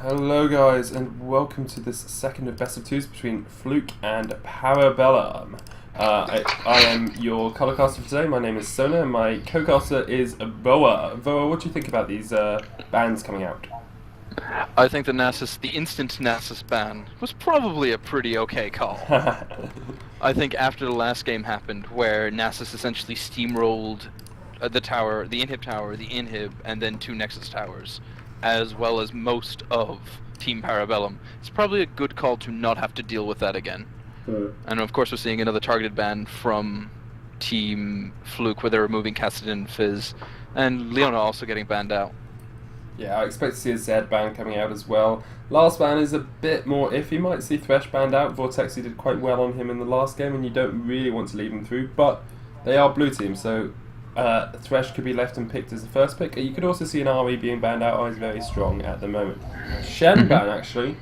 Hello guys and welcome to this second of best of twos between Fluke and Parabellum. I am your colorcaster for today. My name is Sona and my co-caster is Voa. Voa, what do you think about these bands coming out? I think the instant Nasus ban was probably a pretty okay call. I think after the last game happened, where Nasus essentially steamrolled the tower, the inhib, and then two Nexus towers, as well as most of Team Parabellum, it's probably a good call to not have to deal with that again. And of course we're seeing another targeted ban from Team Fluke, where they're removing Cassidy and Fizz, and Leona also getting banned out. Yeah, I expect to see a Zed ban coming out as well. Last ban is a bit more iffy. Might see Thresh banned out. Vortexy did quite well on him in the last game, and you don't really want to leave him through. But they are blue team, so Thresh could be left and picked as the first pick. You could also see an RE being banned out. He's very strong at the moment. Shen ban actually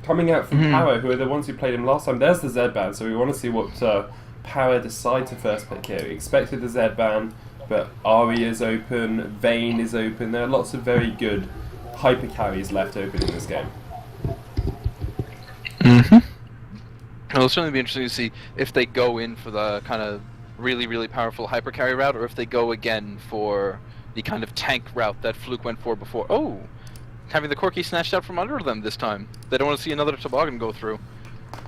coming out from Power, who are the ones who played him last time. There's the Zed ban, so we want to see what Power decide to first pick here. We expected the Zed ban, but Ari is open, Vayne is open. There are lots of very good hyper carries left open in this game. It'll certainly be interesting to see if they go in for the kind of really powerful hyper carry route, or if they go again for the kind of tank route that Fluke went for before. Oh, having the Corki snatched out from under them this time. They don't want to see another toboggan go through.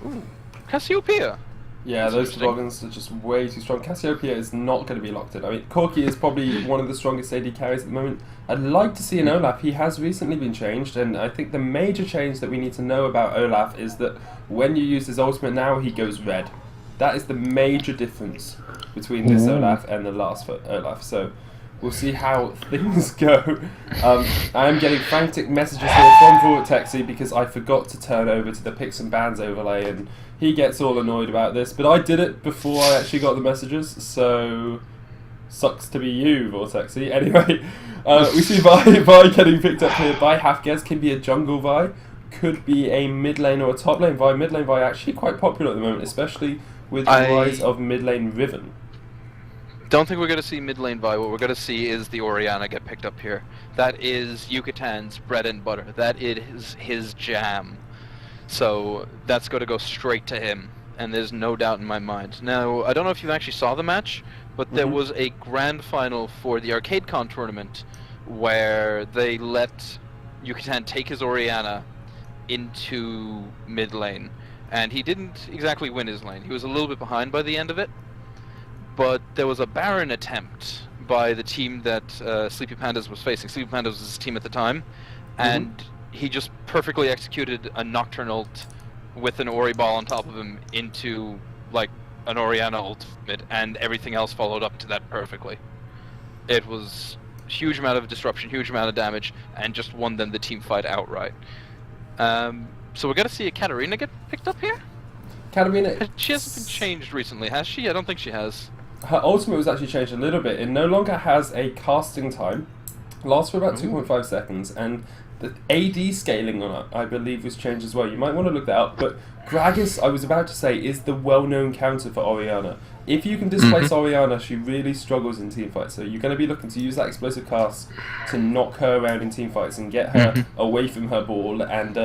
Ooh, Cassiopeia. Yeah, those toboggans are just way too strong. Cassiopeia is not going to be locked in. I mean, Corki is probably one of the strongest AD carries at the moment. I'd like to see an Olaf. He has recently been changed, and I think the major change that we need to know about Olaf is that when you use his ultimate now, he goes red. That is the major difference between this Olaf and the last Olaf. So we'll see how things go. I am getting frantic messages here from Vortexy because I forgot to turn over to the picks and bans overlay, and he gets all annoyed about this. But I did it before I actually got the messages, so sucks to be you, Vortexy. Anyway, we see Vi getting picked up here by Hafgez. Can be a jungle Vi, could be a mid lane or a top lane Vi. Mid lane Vi actually quite popular at the moment, especially with the rise of mid lane Riven. Don't think we're going to see mid lane Vi. What we're going to see is the Orianna get picked up here. That is Yucatan's bread and butter. That is his jam. So that's going to go straight to him, and there's no doubt in my mind. Now, I don't know if you actually saw the match, but there was a grand final for the ArcadeCon tournament where they let Yucatan take his Orianna into mid lane, and he didn't exactly win his lane. He was a little bit behind by the end of it, but there was a Baron attempt by the team that Sleepy Pandas was facing. Sleepy Pandas was his team at the time, and he just perfectly executed a Nocturne ult with an Ori ball on top of him into like an Orianna ultimate, and everything else followed up to that perfectly. It was a huge amount of disruption, huge amount of damage, and just won them the team fight outright. So we're gonna see a Katarina get picked up here? Katarina... She hasn't been changed recently, has she? I don't think she has. Her ultimate was actually changed a little bit. It no longer has a casting time. Lasts for about 2.5 seconds, and the AD scaling on it, I believe, was changed as well. You might want to look that up, but Gragas, I was about to say, is the well-known counter for Orianna. If you can displace Orianna, she really struggles in teamfights, so you're going to be looking to use that explosive cast to knock her around in teamfights and get her away from her ball and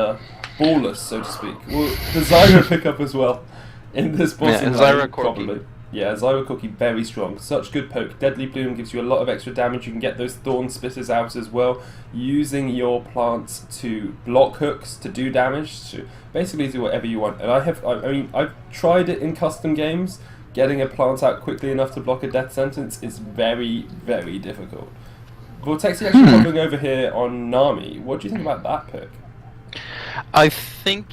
ballless, so to speak. Well, the Zyra pick up as well in this bottom lane, probably. Yeah, Zyra Corki, very strong. Such good poke. Deadly Bloom gives you a lot of extra damage. You can get those Thorn Spitters out as well, using your plants to block hooks, to do damage, to basically do whatever you want. And I've tried it in custom games. Getting a plant out quickly enough to block a death sentence is very difficult. Vortexy actually popping over here on Nami. What do you think about that pick? I think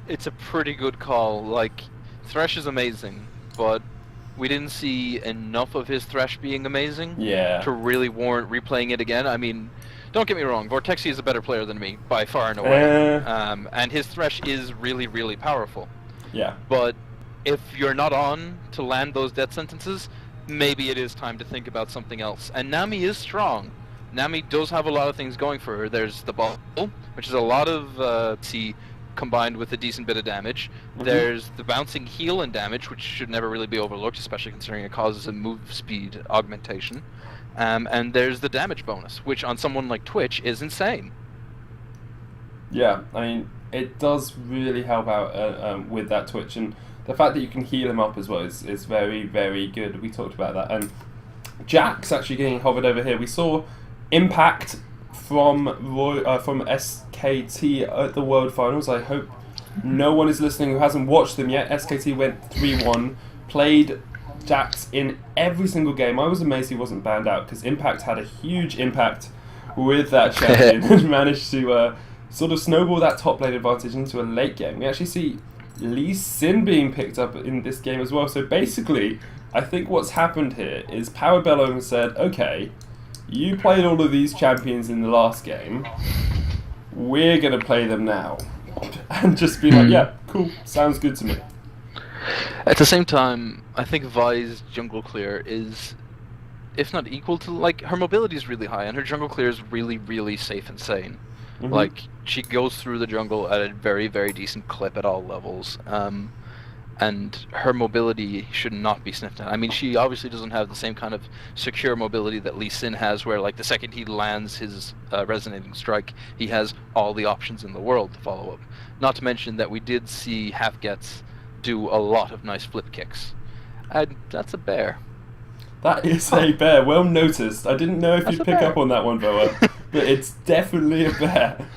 it's a pretty good call. Like, Thresh is amazing, but we didn't see enough of his Thresh being amazing to really warrant replaying it again. I mean, don't get me wrong, Vortexy is a better player than me, by far and away. And his Thresh is really powerful. Yeah. But if you're not on to land those death sentences, maybe it is time to think about something else. And Nami is strong. Nami does have a lot of things going for her. There's the ball, which is a lot of combined with a decent bit of damage. There's the bouncing heal and damage, which should never really be overlooked, especially considering it causes a move speed augmentation. And there's the damage bonus, which on someone like Twitch is insane. Yeah, I mean, it does really help out with that Twitch, and the fact that you can heal him up as well is very, very good. We talked about that. And Jack's actually getting hovered over here. We saw Impact from SKT at the World Finals. I hope no one is listening who hasn't watched them yet. SKT went 3-1, played Jax in every single game. I was amazed he wasn't banned out, because Impact had a huge impact with that champion and managed to sort of snowball that top lane advantage into a late game. We actually see Lee Sin being picked up in this game as well. So basically, I think what's happened here is Parabellum said, okay, you played all of these champions in the last game, we're going to play them now. And just be like, yeah, cool, sounds good to me. At the same time, I think Vi's jungle clear is, if not equal to, like, her mobility is really high, and her jungle clear is really, really safe and sane. Mm-hmm. Like, she goes through the jungle at a very, very decent clip at all levels. And her mobility should not be sniffed at. I mean, she obviously doesn't have the same kind of secure mobility that Lee Sin has, where, like, the second he lands his resonating strike, he has all the options in the world to follow up. Not to mention that we did see Halfgets do a lot of nice flip kicks. And that's a bear. That is a bear. Well noticed. I didn't know if you'd pick up on that one, Boa, but it's definitely a bear.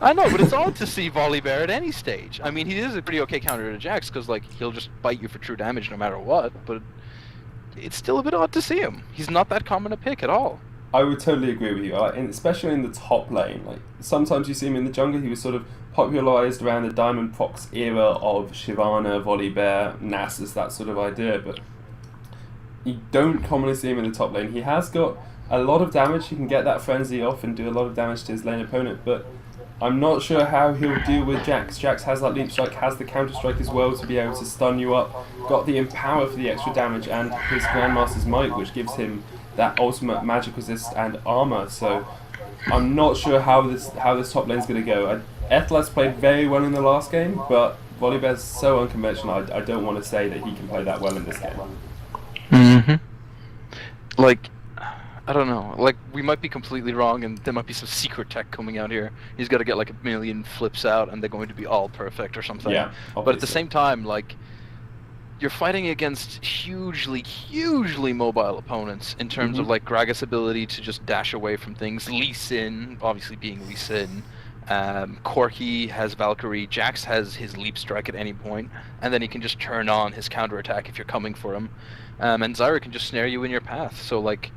I know, but it's odd to see Volley Bear at any stage. I mean, he is a pretty okay counter to Jax, because, like, he'll just bite you for true damage no matter what, but it's still a bit odd to see him. He's not that common a pick at all. I would totally agree with you, especially in the top lane. Like, sometimes you see him in the jungle. He was sort of popularised around the Diamond Fox era of Shyvana, Volley Bear, Nasus, that sort of idea, but you don't commonly see him in the top lane. He has got a lot of damage. He can get that frenzy off and do a lot of damage to his lane opponent, but I'm not sure how he'll deal with Jax. Jax has that leap strike, has the counter strike as well to be able to stun you up, got the empower for the extra damage, and his Grandmaster's Might, which gives him that ultimate magic resist and armor. So I'm not sure how this top lane's going to go. Ethlas played very well in the last game, but Volibear's so unconventional. I don't want to say that he can play that well in this game. Mm-hmm. Like, I don't know. Like, we might be completely wrong, and there might be some secret tech coming out here. He's got to get like 1 million flips out, and they're going to be all perfect or something. Yeah, but at the same time, like, you're fighting against hugely, hugely mobile opponents in terms of, like, Gragas' ability to just dash away from things. Lee Sin, obviously being Lee Sin. Corki has Valkyrie. Jax has his leap strike at any point, and then he can just turn on his counterattack if you're coming for him. And Zyra can just snare you in your path. So, like,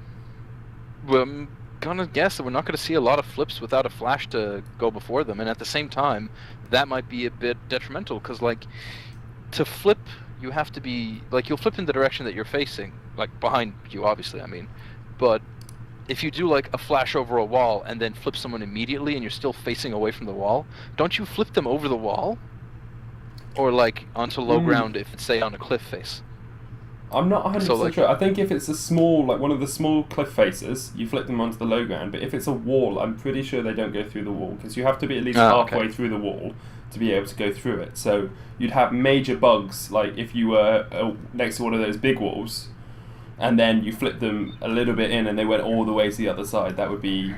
I'm gonna guess that we're not gonna see a lot of flips without a flash to go before them. And at the same time, that might be a bit detrimental, because, like, to flip, you have to be, like, you'll flip in the direction that you're facing, like, behind you, obviously, I mean. But if you do, like, a flash over a wall and then flip someone immediately and you're still facing away from the wall, don't you flip them over the wall? Or, like, onto low ground if it's, say, on a cliff face? I'm not 100% sure. I think if it's a small, like one of the small cliff faces, you flip them onto the low ground. But if it's a wall, I'm pretty sure they don't go through the wall, because you have to be at least halfway through the wall to be able to go through it. So you'd have major bugs, like if you were next to one of those big walls, and then you flip them a little bit in and they went all the way to the other side. That would be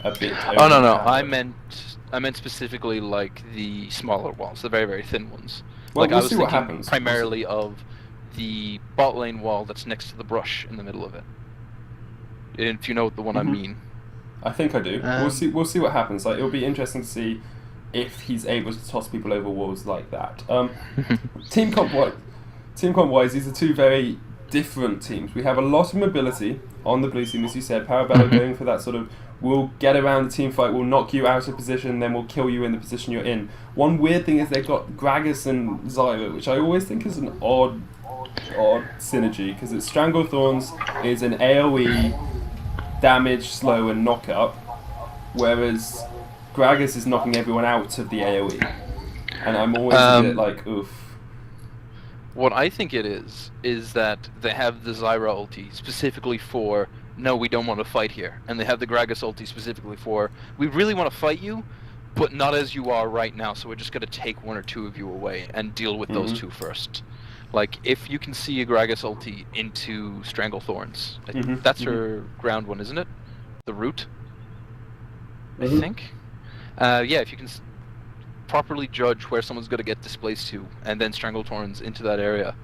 a bit... Oh, no. I meant specifically, like, the smaller walls, the very, very thin ones. Well, like, we'll I was see what thinking happens. primarily of the bot lane wall that's next to the brush in the middle of it. If you know the one I mean. I think I do. We'll see what happens. Like, it'll be interesting to see if he's able to toss people over walls like that. Team comp wise, these are two very different teams. We have a lot of mobility on the blue team, as you said. Parabellum going for that sort of, we'll get around the team fight, we'll knock you out of position, then we'll kill you in the position you're in. One weird thing is they've got Gragas and Zyra, which I always think is an odd synergy, because it's Strangle Thorns is an AoE damage, slow and knock up, whereas Gragas is knocking everyone out of the AoE, and I'm always a bit like, oof. What I think it is that they have the Zyra ulti specifically for, no, we don't want to fight here, and they have the Gragas ulti specifically for, we really want to fight you, but not as you are right now, so we're just going to take one or two of you away and deal with those two first. Like, if you can see a Gragas ulti into Strangle Thorns, that's her ground one, isn't it? The root? I think. Yeah, if you can properly judge where someone's going to get displaced to, and then strangle Torrens into that area,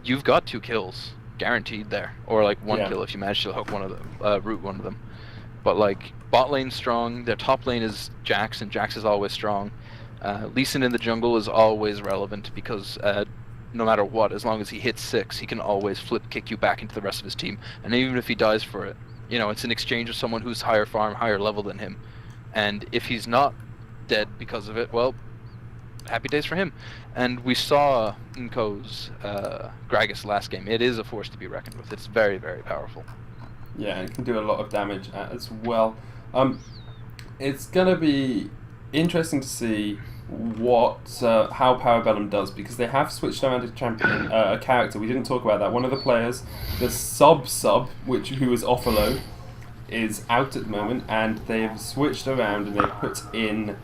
you've got 2 kills guaranteed there, or like 1 kill if you manage to hook one of them, root one of them. But like bot lane's strong, their top lane is Jax, and Jax is always strong. Lee Sin in the jungle is always relevant because no matter what, as long as he hits 6, he can always flip kick you back into the rest of his team. And even if he dies for it, you know, it's an exchange of someone who's higher farm, higher level than him. And if he's not dead because of it, well, happy days for him. And we saw Nko's Gragas last game. It is a force to be reckoned with. It's very, very powerful. Yeah, and it can do a lot of damage as well. It's gonna be interesting to see how Parabellum does, because they have switched around a champion, a character. We didn't talk about that. One of the players, the sub, who was Offalo, is out at the moment, and they've switched around and they put in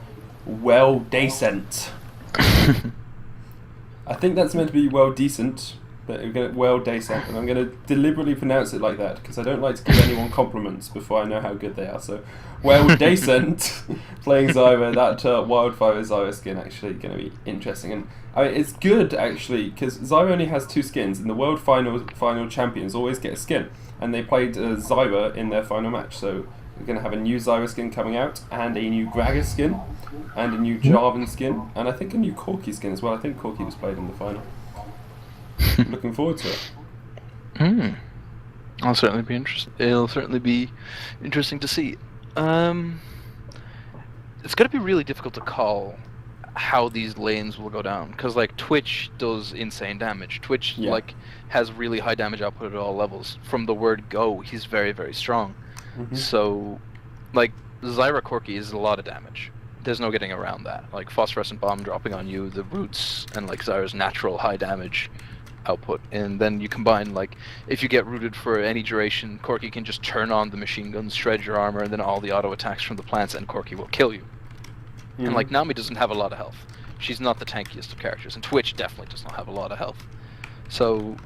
Well Decent. I think that's meant to be Well Decent, but we're going to Well Decent, and I'm going to deliberately pronounce it like that because I don't like to give anyone compliments before I know how good they are. So, Well Decent playing Zyra, that Wildfire Zyra skin actually going to be interesting, and I mean, it's good actually because Zyra only has 2 skins, and the World Final champions always get a skin, and they played Zyra in their final match. So we're going to have a new Zyra skin coming out, and a new Gragas skin, and a new Jarvan skin, and I think a new Corki skin as well. I think Corki was played in the final. Looking forward to it. I'll certainly be interested. It'll certainly be interesting to see. It's going to be really difficult to call how these lanes will go down, because like Twitch does insane damage. Twitch like has really high damage output at all levels. From the word go, he's very, very strong. So like Zyra Corki is a lot of damage. There's no getting around that. Like Phosphorescent Bomb dropping on you, the roots, and like Zyra's natural high damage output, and then you combine, like, if you get rooted for any duration, Corki can just turn on the machine guns, shred your armor, and then all the auto attacks from the plants, and Corki will kill you. And like Nami doesn't have a lot of health. She's not the tankiest of characters, and Twitch definitely does not have a lot of health. So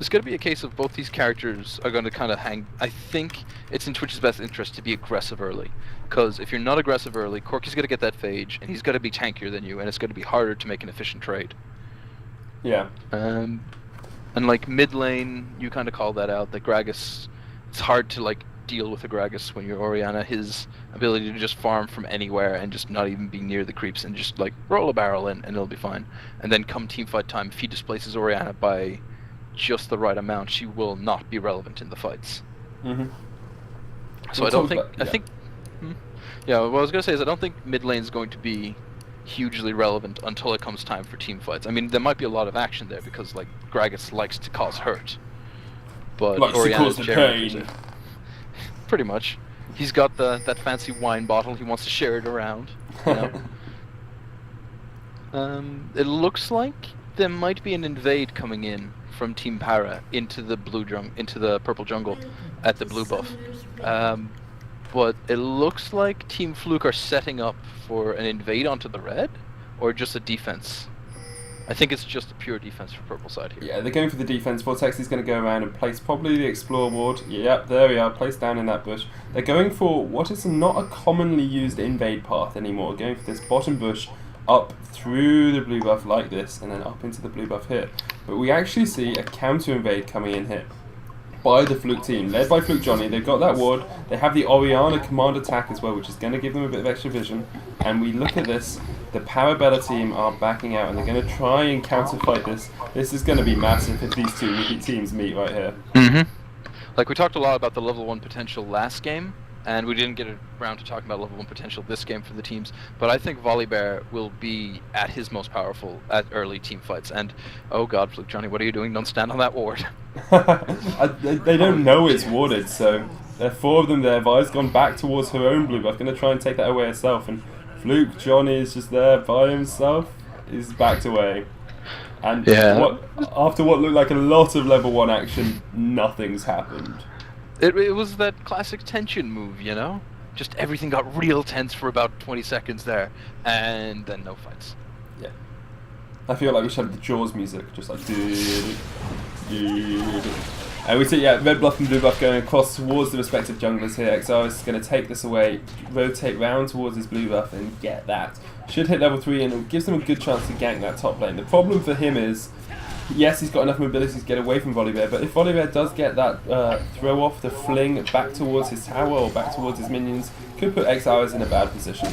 it's going to be a case of both these characters are going to kind of hang. I think it's in Twitch's best interest to be aggressive early, because if you're not aggressive early, Corki's going to get that phage, and he's going to be tankier than you, and it's going to be harder to make an efficient trade. Yeah. And like mid lane, you kind of call that out. The Gragas, it's hard to like deal with a Gragas when you're Orianna. His ability to just farm from anywhere and just not even be near the creeps and just like roll a barrel in and it'll be fine. And then come teamfight time, if he displaces Orianna by just the right amount, she will not be relevant in the fights. So I don't think. Yeah, what I was gonna say is I don't think mid lane is going to be hugely relevant until it comes time for team fights. I mean, there might be a lot of action there because like Gragas likes to cause hurt, but likes to cause the pain. Pretty much, he's got that fancy wine bottle. He wants to share it around. You know? It looks like there might be an invade coming in from Team Para into the purple jungle at the blue buff. But it looks like Team Fluke are setting up for an invade onto the red, or just a defense. I think it's just a pure defense for purple side here. Yeah, they're going for the defense. Vortex is going to go around and place probably the Explore ward. Yep, there we are, placed down in that bush. They're going for what is not a commonly used invade path anymore. Going for this bottom bush, up through the blue buff like this, and then up into the blue buff here. But we actually see a counter invade coming in here by the Fluke team, led by Fluke Johnny. They've got that ward. They have the Orianna command attack as well, which is going to give them a bit of extra vision. And we look at this, the Parabella team are backing out, and they're going to try and counter-fight this. This is going to be massive if these two teams meet right here. Like, we talked a lot about the level 1 potential last game, and we didn't get around to talking about level 1 potential this game for the teams, but I think Volibear will be at his most powerful at early team fights, and oh god, Fluke Johnny, what are you doing? Don't stand on that ward. They don't know it's warded, so there are 4 of them there. Vi's gone back towards her own blue buff, going to try and take that away herself, and Fluke Johnny is just there by himself. He's backed away. And after what looked like a lot of level 1 action, nothing's happened. It was that classic tension move, you know? Just everything got real tense for about 20 seconds there, and then no fights. Yeah. I feel like we should have the Jaws music, just like... And And we see, red buff and blue buff going across towards the respective junglers here. XR is going to take this away, rotate round towards his blue buff and get that. Should hit level 3 and it gives him a good chance to gank that top lane. The problem for him is, yes, he's got enough mobility to get away from Volibear, but if Volibear does get that throw off, the fling back towards his tower or back towards his minions, could put XRs in a bad position.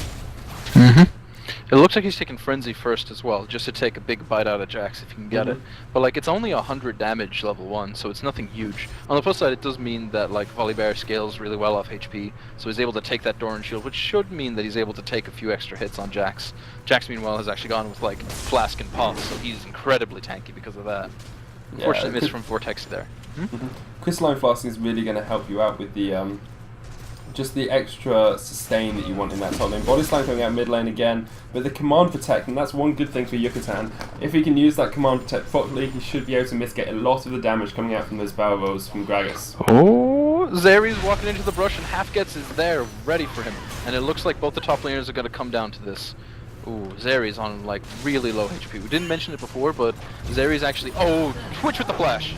It looks like he's taking Frenzy first as well, just to take a big bite out of Jax if he can get it. But like, it's only 100 damage level 1, so it's nothing huge. On the plus side, it does mean that like Volibear scales really well off HP, so he's able to take that Doran shield, which should mean that he's able to take a few extra hits on Jax. Jax, meanwhile, has actually gone with like Flask and Pulse, so he's incredibly tanky because of that. Unfortunate miss from Vortex there. Crystalline Flasking is really going to help you out with the just the extra sustain that you want in that top lane. Body Slam coming out mid lane again, but the Command Protect, and that's one good thing for Yucatan. If he can use that Command Protect properly, he should be able to mitigate a lot of the damage coming out from those barrel rolls from Gragas. Oh, Zeri's walking into the brush and Halfgets is there, ready for him. And it looks like both the top laners are going to come down to this. Ooh, Zeri's on like really low HP. We didn't mention it before, but Zeri's actually... Oh, Twitch with the flash!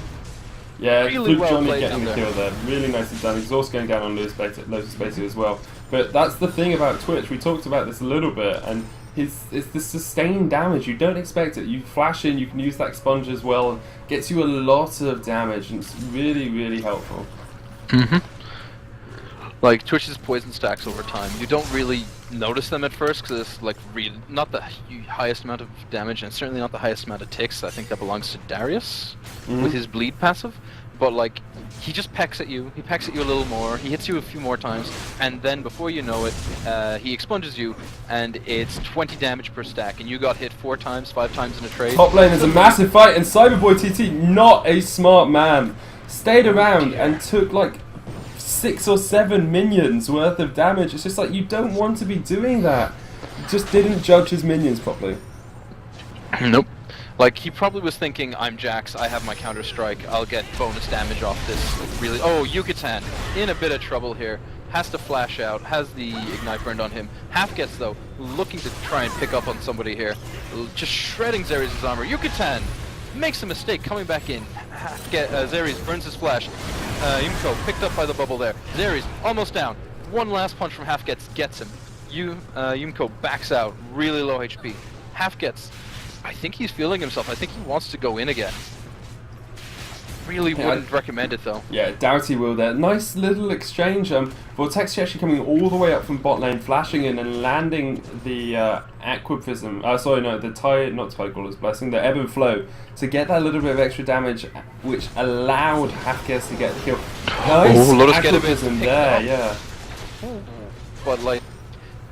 Yeah, really Fluke well Johnny getting the kill there. Really nicely done. He's also going down on Lotus Spacer as well. But that's the thing about Twitch. We talked about this a little bit, and it's the sustained damage. You don't expect it. You flash in, you can use that expunge as well. It gets you a lot of damage, and it's really, really helpful. Like, Twitch's poison stacks over time. You don't really notice them at first, because it's like not the highest amount of damage, and certainly not the highest amount of ticks. I think that belongs to Darius with his bleed passive. But like, he just pecks at you. He pecks at you a little more. He hits you a few more times, and then before you know it, he expunges you, and it's 20 damage per stack. And you got hit 4 times, 5 times in a trade. Top lane is a massive fight, and Cyberboy TT, not a smart man, stayed around and took like 6 or 7 minions worth of damage. It's just like, you don't want to be doing that. Just didn't judge his minions properly. Nope. Like, he probably was thinking, I'm Jax, I have my counter-strike, I'll get bonus damage off this, really... Oh, Yucatan, in a bit of trouble here, has to flash out, has the Ignite burned on him. Halfgets, though, looking to try and pick up on somebody here, just shredding Zeri's armor. Yucatan makes a mistake coming back in. Zeri's burns his flash. Yumko picked up by the bubble there. Zeri's almost down. One last punch from Halfgets gets him. Yumko backs out, really low HP. Halfgets, I think he's feeling himself. I think he wants to go in again. Really wouldn't recommend it though. Yeah, doubt he will there. Nice little exchange. Vortex actually coming all the way up from bot lane, flashing in and landing the Aqua Prism. Sorry, no, the not Tidecrawler's Blessing, the Ebb and Flow to get that little bit of extra damage, which allowed Halfgets to get the kill. Nice Aqua Prism there, yeah. But like,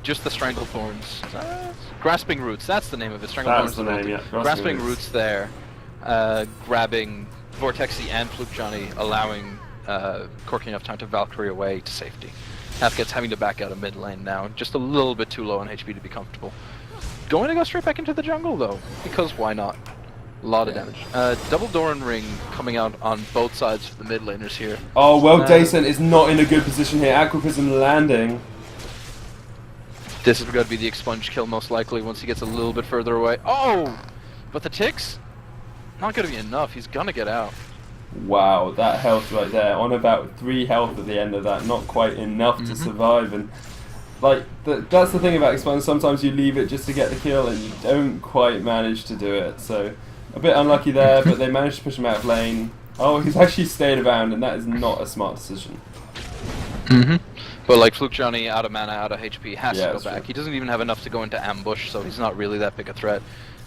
just the Stranglethorns. Grasping Roots, that's the name of it. Stranglethorns. That's the name, yeah. Grasping Roots there, grabbing Vortexy and Fluke Johnny, allowing Corky enough time to Valkyrie away to safety. Halfgets having to back out of mid lane now, just a little bit too low on HP to be comfortable. Going to go straight back into the jungle though, because why not? A lot of damage. Double Doran Ring coming out on both sides of the mid laners here. Oh, well, Dayson is not in a good position here. Aqua Prism landing. This is going to be the expunge kill most likely once he gets a little bit further away. Oh! But the ticks? Not going to be enough. He's going to get out. Wow, that health right there. On about 3 health at the end of that. Not quite enough to survive. And like that's the thing about expunge. Sometimes you leave it just to get the kill and you don't quite manage to do it. So a bit unlucky there, but they managed to push him out of lane. Oh, he's actually stayed around, and that is not a smart decision. But like, Fluke Johnny out of mana, out of HP, has to go back. True. He doesn't even have enough to go into ambush, so he's not really that big a threat.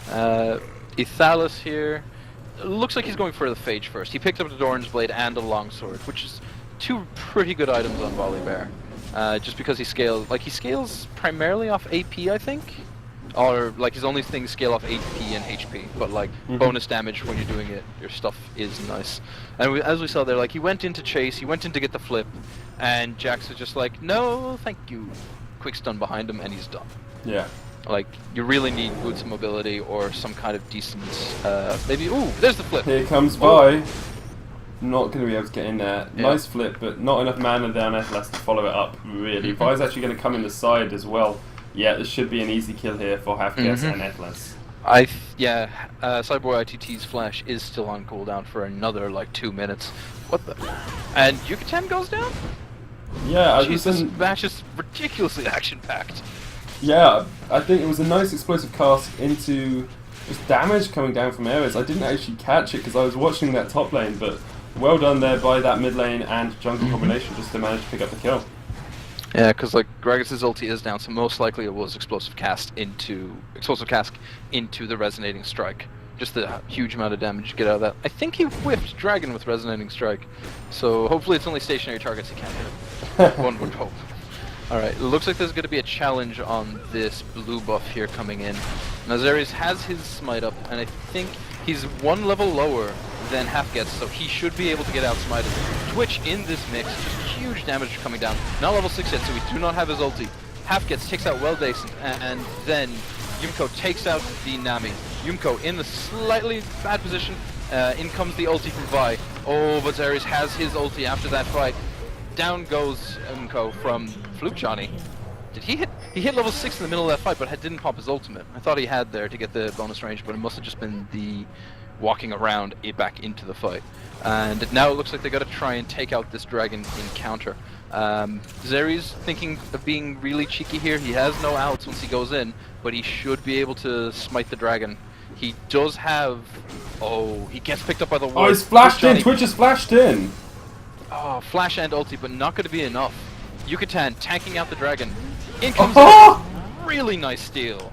Ethalis here, looks like he's going for the Phage first. He picked up the Doran's Blade and a Longsword, which is 2 pretty good items on Volibear. Just because he scales primarily off AP, I think? Or like, his only things scale off AP and HP, but like, bonus damage when you're doing it, your stuff is nice. And as we saw there, like, he went into chase, he went in to get the flip, and Jax was just like, no, thank you. Quick stun behind him, and he's done. Yeah. Like, you really need boots of mobility or some kind of decent, maybe, ooh, there's the flip! Here comes Vi. Not going to be able to get in there. Yeah. Nice flip, but not enough mana there on Etheless to follow it up, really. Vi's actually going to come in the side as well. Yeah, this should be an easy kill here for Halfgets and Etheless. Yeah, Cyborg ITT's flash is still on cooldown for another like 2 minutes. What the? And Yucatan goes down? Yeah, Jeez, this match is ridiculously action-packed. Yeah, I think it was a nice explosive cast into just damage coming down from areas. I didn't actually catch it because I was watching that top lane, but well done there by that mid lane and jungle combination just to manage to pick up the kill. Yeah, because like Gragas' ulti is down, so most likely it was explosive cask into the resonating strike. Just a huge amount of damage to get out of that. I think he whiffed Dragon with resonating strike, so hopefully it's only stationary targets he can't hit. One would hope. Alright, it looks like there's going to be a challenge on this blue buff here coming in. Nazarius has his smite up, and I think he's one level lower than Half gets, so he should be able to get out smited. Twitch in this mix, just huge damage coming down. Not level 6 yet, so we do not have his ulti. Half gets takes out well decent, and then Yumko takes out the Nami. Yumko in the slightly bad position. In comes the ulti from Vi. Oh, but Zarius has his ulti after that fight. Down goes Yumko from Fluke Johnny. Did he hit? He hit level 6 in the middle of that fight, but didn't pop his ultimate. I thought he had there to get the bonus range, but it must have just been the walking around back into the fight. And now it looks like they got to try and take out this dragon in counter. Zeri's thinking of being really cheeky here. He has no outs once he goes in, but he should be able to smite the dragon. He does have... Oh, he gets picked up by the ward. Oh, he's flashed in! Twitch has flashed in! Oh, flash and ulti, but not going to be enough. Yucatan tanking out the dragon. In comes really nice steal.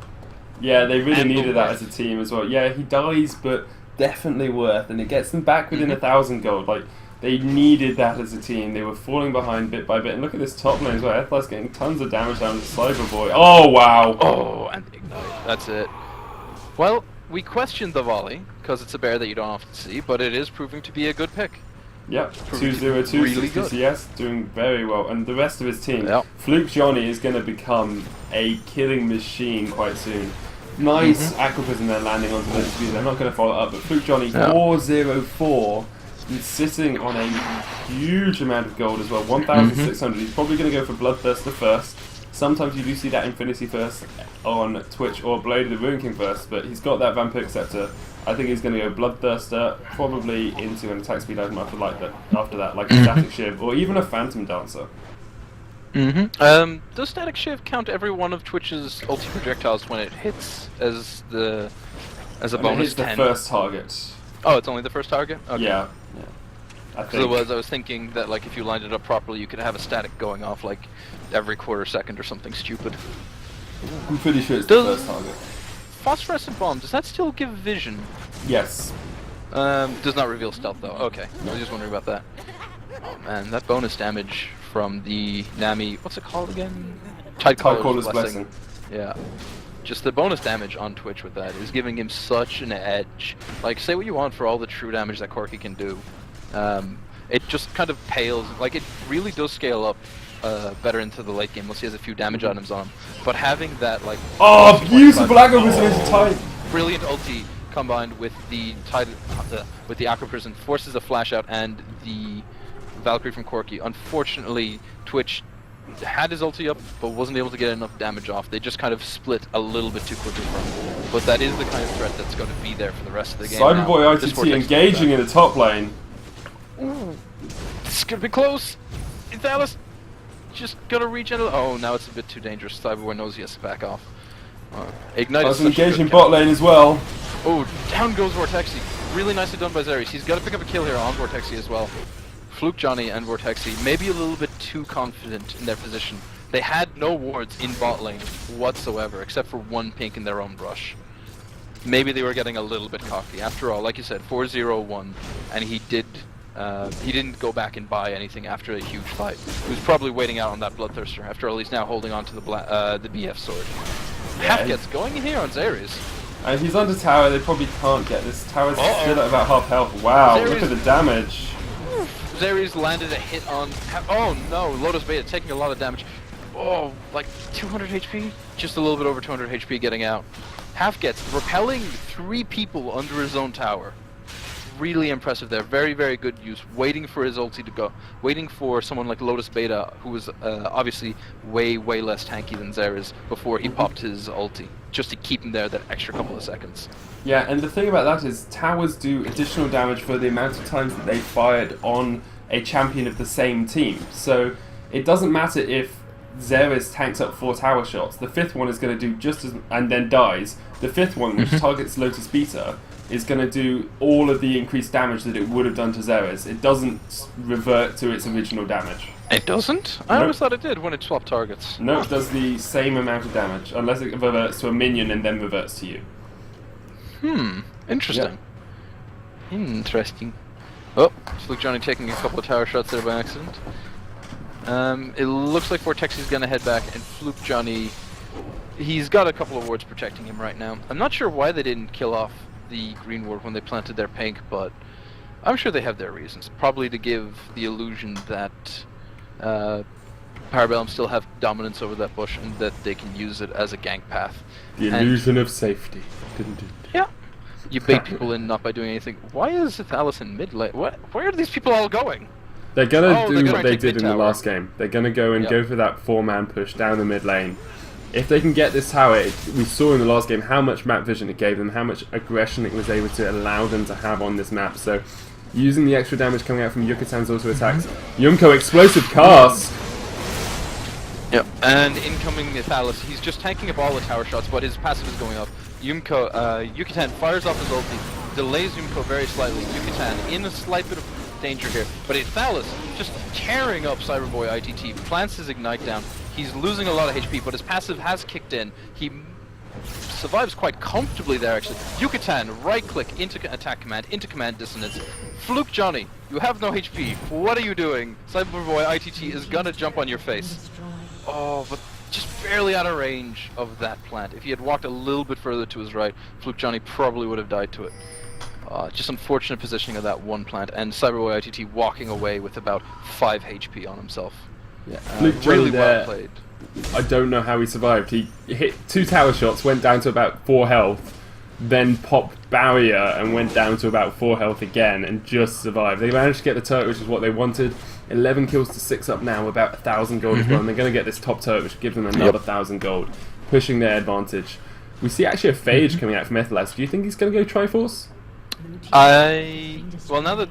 Yeah, they really needed that as a team as well. Yeah, he dies, but definitely worth, and it gets them back within 1,000 gold. Like, they needed that as a team. They were falling behind bit by bit. And look at this top lane as well. Ethlas getting tons of damage down to Cyberboy. Oh, wow. Oh, and ignite. That's it. Well, we questioned the volley, because it's a bear that you don't often see, but it is proving to be a good pick. Yep, 202, really 60 CS, doing very well. And the rest of his team, Fluke Johnny is going to become a killing machine quite soon. Nice Aquaprism there landing onto the speed. They're not going to follow up, but Fluke Johnny 404 is sitting on a huge amount of gold as well, 1,600. He's probably going to go for Bloodthirster first. Sometimes you do see that Infinity first on Twitch or Blade of the Ruin King first, but he's got that Vampiric Scepter. I think he's going to go Bloodthirster, probably into an attack speed item after that, like a Static Shiv, or even a Phantom Dancer. Does Static Shiv count every one of Twitch's ulti projectiles when it hits as a bonus 10? It's the first target. Oh, it's only the first target? Okay. Yeah. I was thinking that like if you lined it up properly, you could have a static going off like every quarter second or something stupid. I'm pretty sure it's the first target. Phosphorescent bomb, does that still give vision? Yes. Does not reveal stealth though. Okay, I was just wondering about that. Oh man, that bonus damage from the Nami, what's it called again? Tidecaller's Blessing. Yeah. Just the bonus damage on Twitch with that is giving him such an edge. Like, say what you want for all the true damage that Corki can do. It just kind of pales, like it really does scale up better into the late game once he has a few damage items on him. But having that, like... Oh, beautiful Aquaprism into Tide! Brilliant ulti combined with the Tide, with the Aquaprism forces a flash out and the Valkyrie from Corki. Unfortunately, Twitch had his ulti up, but wasn't able to get enough damage off. They just kind of split a little bit too quickly from him. But that is the kind of threat that's going to be there for the rest of the game. Cyberboy ITT engaging in the top lane. Ooh, this is going to be close. Ethlas just going to regenerate. Oh, now it's a bit too dangerous. Cyberboy knows he has to back off. Ignite is engaging bot lane as well. Oh, down goes Vortexy. Really nicely done by Zeri's. He's got to pick up a kill here on Vortexy as well. Fluke Johnny and Vortexy maybe a little bit too confident in their position. They had no wards in bot lane whatsoever, except for one pink in their own brush. Maybe they were getting a little bit cocky. After all, like you said, 4-0-1, and he didn't go back and buy anything after a huge fight. He was probably waiting out on that Bloodthirster. After all, he's now holding on to the BF sword. Half gets going in here on Zeri's. He's under tower. They probably can't get this. Tower's still at about half health. Wow, look at the damage. Zeri's landed a hit on... Oh no, Lotus Beta taking a lot of damage. Oh, like 200 HP? Just a little bit over 200 HP getting out. Half gets repelling 3 people under his own tower. really impressive there. Very, very good use. Waiting for his ulti to go. Waiting for someone like Lotus Beta, who was obviously way, way less tanky than Xera's before he popped his ulti, just to keep him there that extra couple of seconds. Yeah, and the thing about that is towers do additional damage for the amount of times that they fired on a champion of the same team. So it doesn't matter if Xera's tanks up 4 tower shots. The 5th one is going to do just as... and then dies. The 5th one, which targets Lotus Beta, is going to do all of the increased damage that it would have done to Xera's. It doesn't revert to its original damage. It doesn't? I always thought it did when it swapped targets. No, it does the same amount of damage, unless it reverts to a minion and then reverts to you. Interesting. Yeah. Interesting. Oh, Fluke Johnny taking a couple of tower shots there by accident. It looks like Vortexi's gonna head back, and Fluke Johnny, he's got a couple of wards protecting him right now. I'm not sure why they didn't kill off the green ward when they planted their pink, but I'm sure they have their reasons. Probably to give the illusion that Parabellum still have dominance over that bush and that they can use it as a gank path. The illusion of safety, didn't it? Yeah. You bait people in not by doing anything. Why is Thalas in mid lane? Where are these people all going? They're gonna do what they did in the last game. They're gonna go and go for that 4-man push down the mid lane. If they can get this tower, we saw in the last game how much map vision it gave them, how much aggression it was able to allow them to have on this map. So, using the extra damage coming out from Yucatan's auto attacks, Yumko explosive cast. Yep, and incoming Thalas, he's just tanking up all the tower shots, but his passive is going up. Yucatan fires off his ulti, delays Yumko very slightly. Yucatan in a slight bit of danger here, but Thalas just tearing up Cyberboy ITT, plants his ignite down. He's losing a lot of HP, but his passive has kicked in. He survives quite comfortably there, actually. Yucatan, right-click into attack command, into command dissonance. Fluke Johnny, you have no HP. What are you doing? Cyberboy ITT is gonna jump on your face. Oh, but just barely out of range of that plant. If he had walked a little bit further to his right, Fluke Johnny probably would have died to it. Just unfortunate positioning of that one plant, and Cyberboy ITT walking away with about 5 HP on himself. Yeah, really well played. I don't know how he survived. He hit 2 tower shots, went down to about 4 health, then popped barrier and went down to about 4 health again, and just survived. They managed to get the turret, which is what they wanted. 11 kills to 6 up now, about 1,000 gold as well, and they're going to get this top turret, which gives them another 1,000 gold, pushing their advantage. We see actually a Phage coming out from Ethelas. Do you think he's going to go Triforce? Well, now that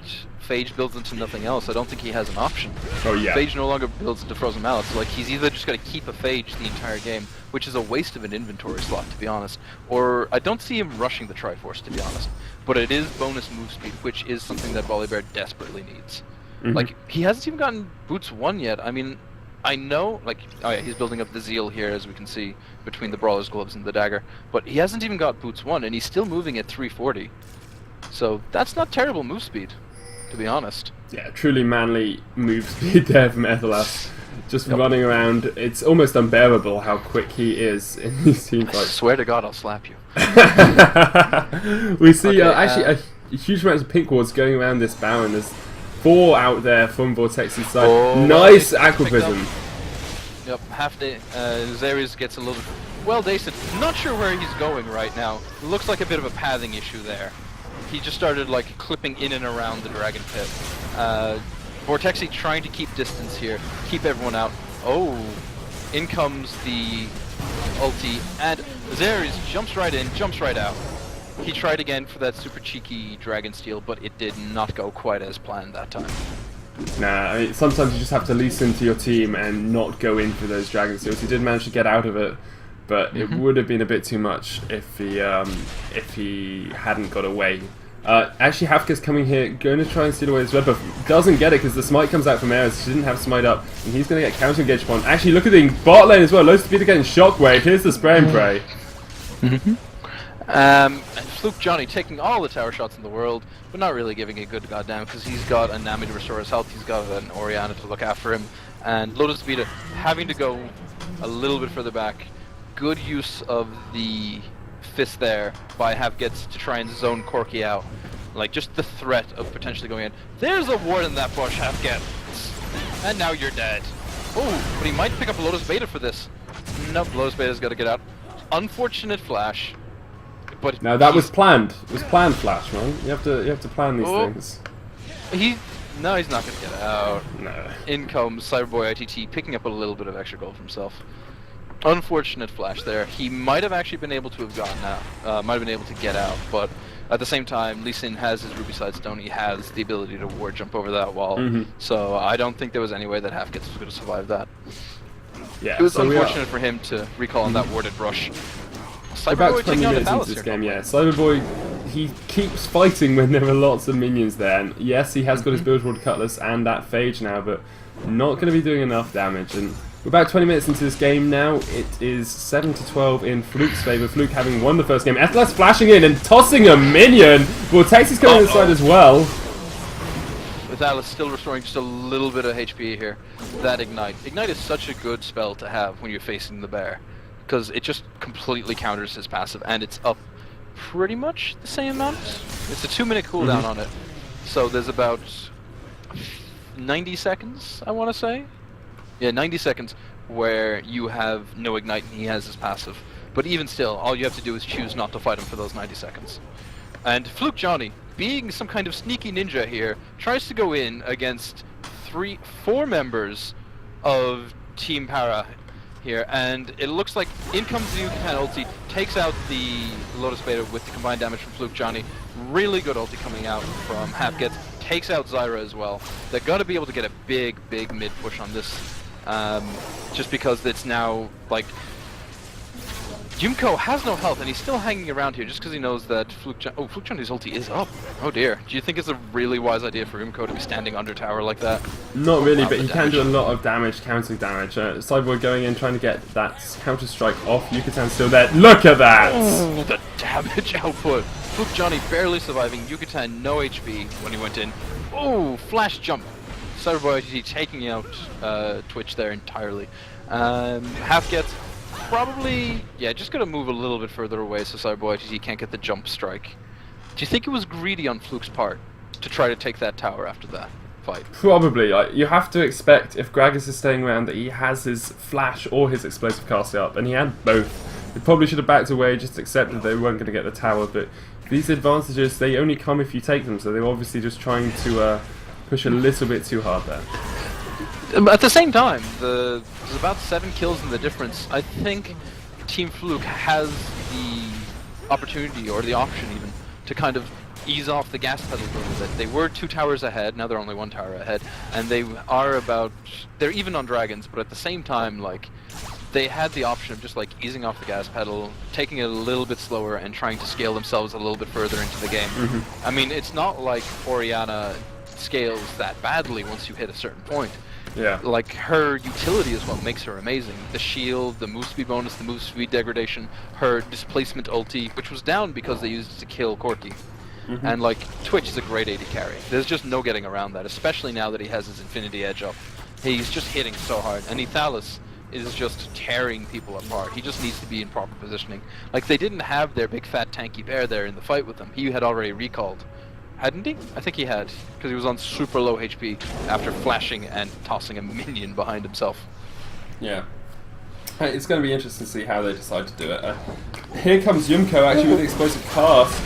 Phage builds into nothing else, I don't think he has an option. Oh yeah. Phage no longer builds into Frozen Mallet, so like he's either just going to keep a Phage the entire game, which is a waste of an inventory slot, to be honest, or I don't see him rushing the Triforce, to be honest. But it is bonus move speed, which is something that Volibear desperately needs. Like, he hasn't even gotten Boots 1 yet. I mean, I know, like, oh yeah, he's building up the Zeal here, as we can see, between the Brawler's Gloves and the Dagger, but he hasn't even got Boots 1, and he's still moving at 340. So, that's not terrible move speed, to be honest. Yeah, truly manly move speed there from Ethelas. Just running around. It's almost unbearable how quick he is in these team fights. I swear to God, I'll slap you. We see actually a huge amount of pink wards going around this Baron. There's 4 out there from Vortex's side. Nice Aqua Prism. Yep, half day. Xeris gets a little well daced. Not sure where he's going right now. Looks like a bit of a pathing issue there. He just started like clipping in and around the Dragon Pit. Vortexy trying to keep distance here, keep everyone out. Oh, in comes the ulti, and Xeris jumps right in, jumps right out. He tried again for that super cheeky Dragon Steel, but it did not go quite as planned that time. Nah, I mean, sometimes you just have to listen to your team and not go in for those Dragon Steels. He did manage to get out of it, but it would have been a bit too much if he hadn't got away. Actually, Hafka's coming here, going to try and steal away this red buff. Doesn't get it because the smite comes out from Eris. She didn't have smite up, and he's going to get counter engaged upon. Actually, look at the bot lane as well. Low speed getting shockwave. Here's the spray and pray. And Fluke Johnny taking all the tower shots in the world, but not really giving a good goddamn because he's got a Nami to restore his health, he's got an Orianna to look after him, and Lotus Vita having to go a little bit further back. Good use of the fist there by Havgets to try and zone Corki out. Like, just the threat of potentially going in. There's a ward in that bush, Havgets! And now you're dead. Oh, but he might pick up a Lotus Beta for this. Nope, Lotus Beta's got to get out. Unfortunate flash. but No, that was planned. It was planned, Flash, man. You have to plan these things. No, he's not gonna get out. No. In comes Cyberboy ITT, picking up a little bit of extra gold for himself. Unfortunate Flash there. He might have actually been able to have gotten out. Might have been able to get out, but at the same time, Lee Sin has his Ruby Side Stone. He has the ability to ward jump over that wall. So I don't think there was any way that Halfgets was going to survive that. Yeah, it was unfortunate for him to recall on that warded rush. About 20 minutes into this game, yeah. Cyberboy, he keeps fighting when there are lots of minions there. And yes, he has got his Build Ward Cutlass and that Phage now, but not going to be doing enough damage. And we're about 20 minutes into this game now. It is 7-12 in Fluke's favour. Fluke having won the first game. Ethlas flashing in and tossing a minion. Vortex is coming inside as well. With Alice still restoring just a little bit of HP here. That Ignite. Ignite is such a good spell to have when you're facing the bear, because it just completely counters his passive, and it's up pretty much the same amount. It's a 2-minute cooldown on it, so there's about 90 seconds, I want to say. Yeah, 90 seconds where you have no Ignite and he has his passive. But even still, all you have to do is choose not to fight him for those 90 seconds. And Fluke Johnny, being some kind of sneaky ninja here, tries to go in against 4 members of Team Para here, and it looks like in comes the Yucatan ulti, takes out the Lotus Beta with the combined damage from Fluke Johnny. Really good ulti coming out from Halfgets, takes out Zyra as well. They're going to be able to get a big mid push on this, just because it's now like Jimko has no health and he's still hanging around here just because he knows that Fluke Johnny's ulti is up. Oh dear. Do you think it's a really wise idea for Jimko to be standing under tower like that? Not really, but he can do a lot of damage, counter damage. Cyborg going in, trying to get that counter strike off. Yucatan's still there. Look at that! Oh, the damage output. Fluke Johnny barely surviving. Yucatan no HP when he went in. Oh, flash jump. Cyberboy ITT taking out Twitch there entirely. Halfgets probably, yeah, just gonna move a little bit further away so Cyberboy ITT can't get the jump strike. Do you think it was greedy on Fluke's part to try to take that tower after that fight? Probably. You have to expect, if Gragas is staying around, that he has his flash or his explosive casting up, and he had both. He probably should have backed away, just accepted they weren't going to get the tower, but these advantages, they only come if you take them, so they were obviously just trying to push a little bit too hard there. At the same time, there's about 7 kills in the difference. I think Team Fluke has the opportunity, or the option even, to kind of ease off the gas pedal a little bit. They were 2 towers ahead, now they're only 1 tower ahead, and they're even on dragons, but at the same time, like, they had the option of just like easing off the gas pedal, taking it a little bit slower, and trying to scale themselves a little bit further into the game. I mean, it's not like Orianna scales that badly once you hit a certain point. Yeah. Like, her utility is what makes her amazing. The shield, the move speed bonus, the move speed degradation, her displacement ulti, which was down because they used it to kill Corki. And like, Twitch is a great AD carry. There's just no getting around that, especially now that he has his Infinity Edge up. He's just hitting so hard, and Ethalis is just tearing people apart. He just needs to be in proper positioning. Like, they didn't have their big fat tanky bear there in the fight with him. He had already recalled. Hadn't he? I think he had, because he was on super low HP after flashing and tossing a minion behind himself. Yeah. It's going to be interesting to see how they decide to do it. Here comes Yumko actually with the explosive cast.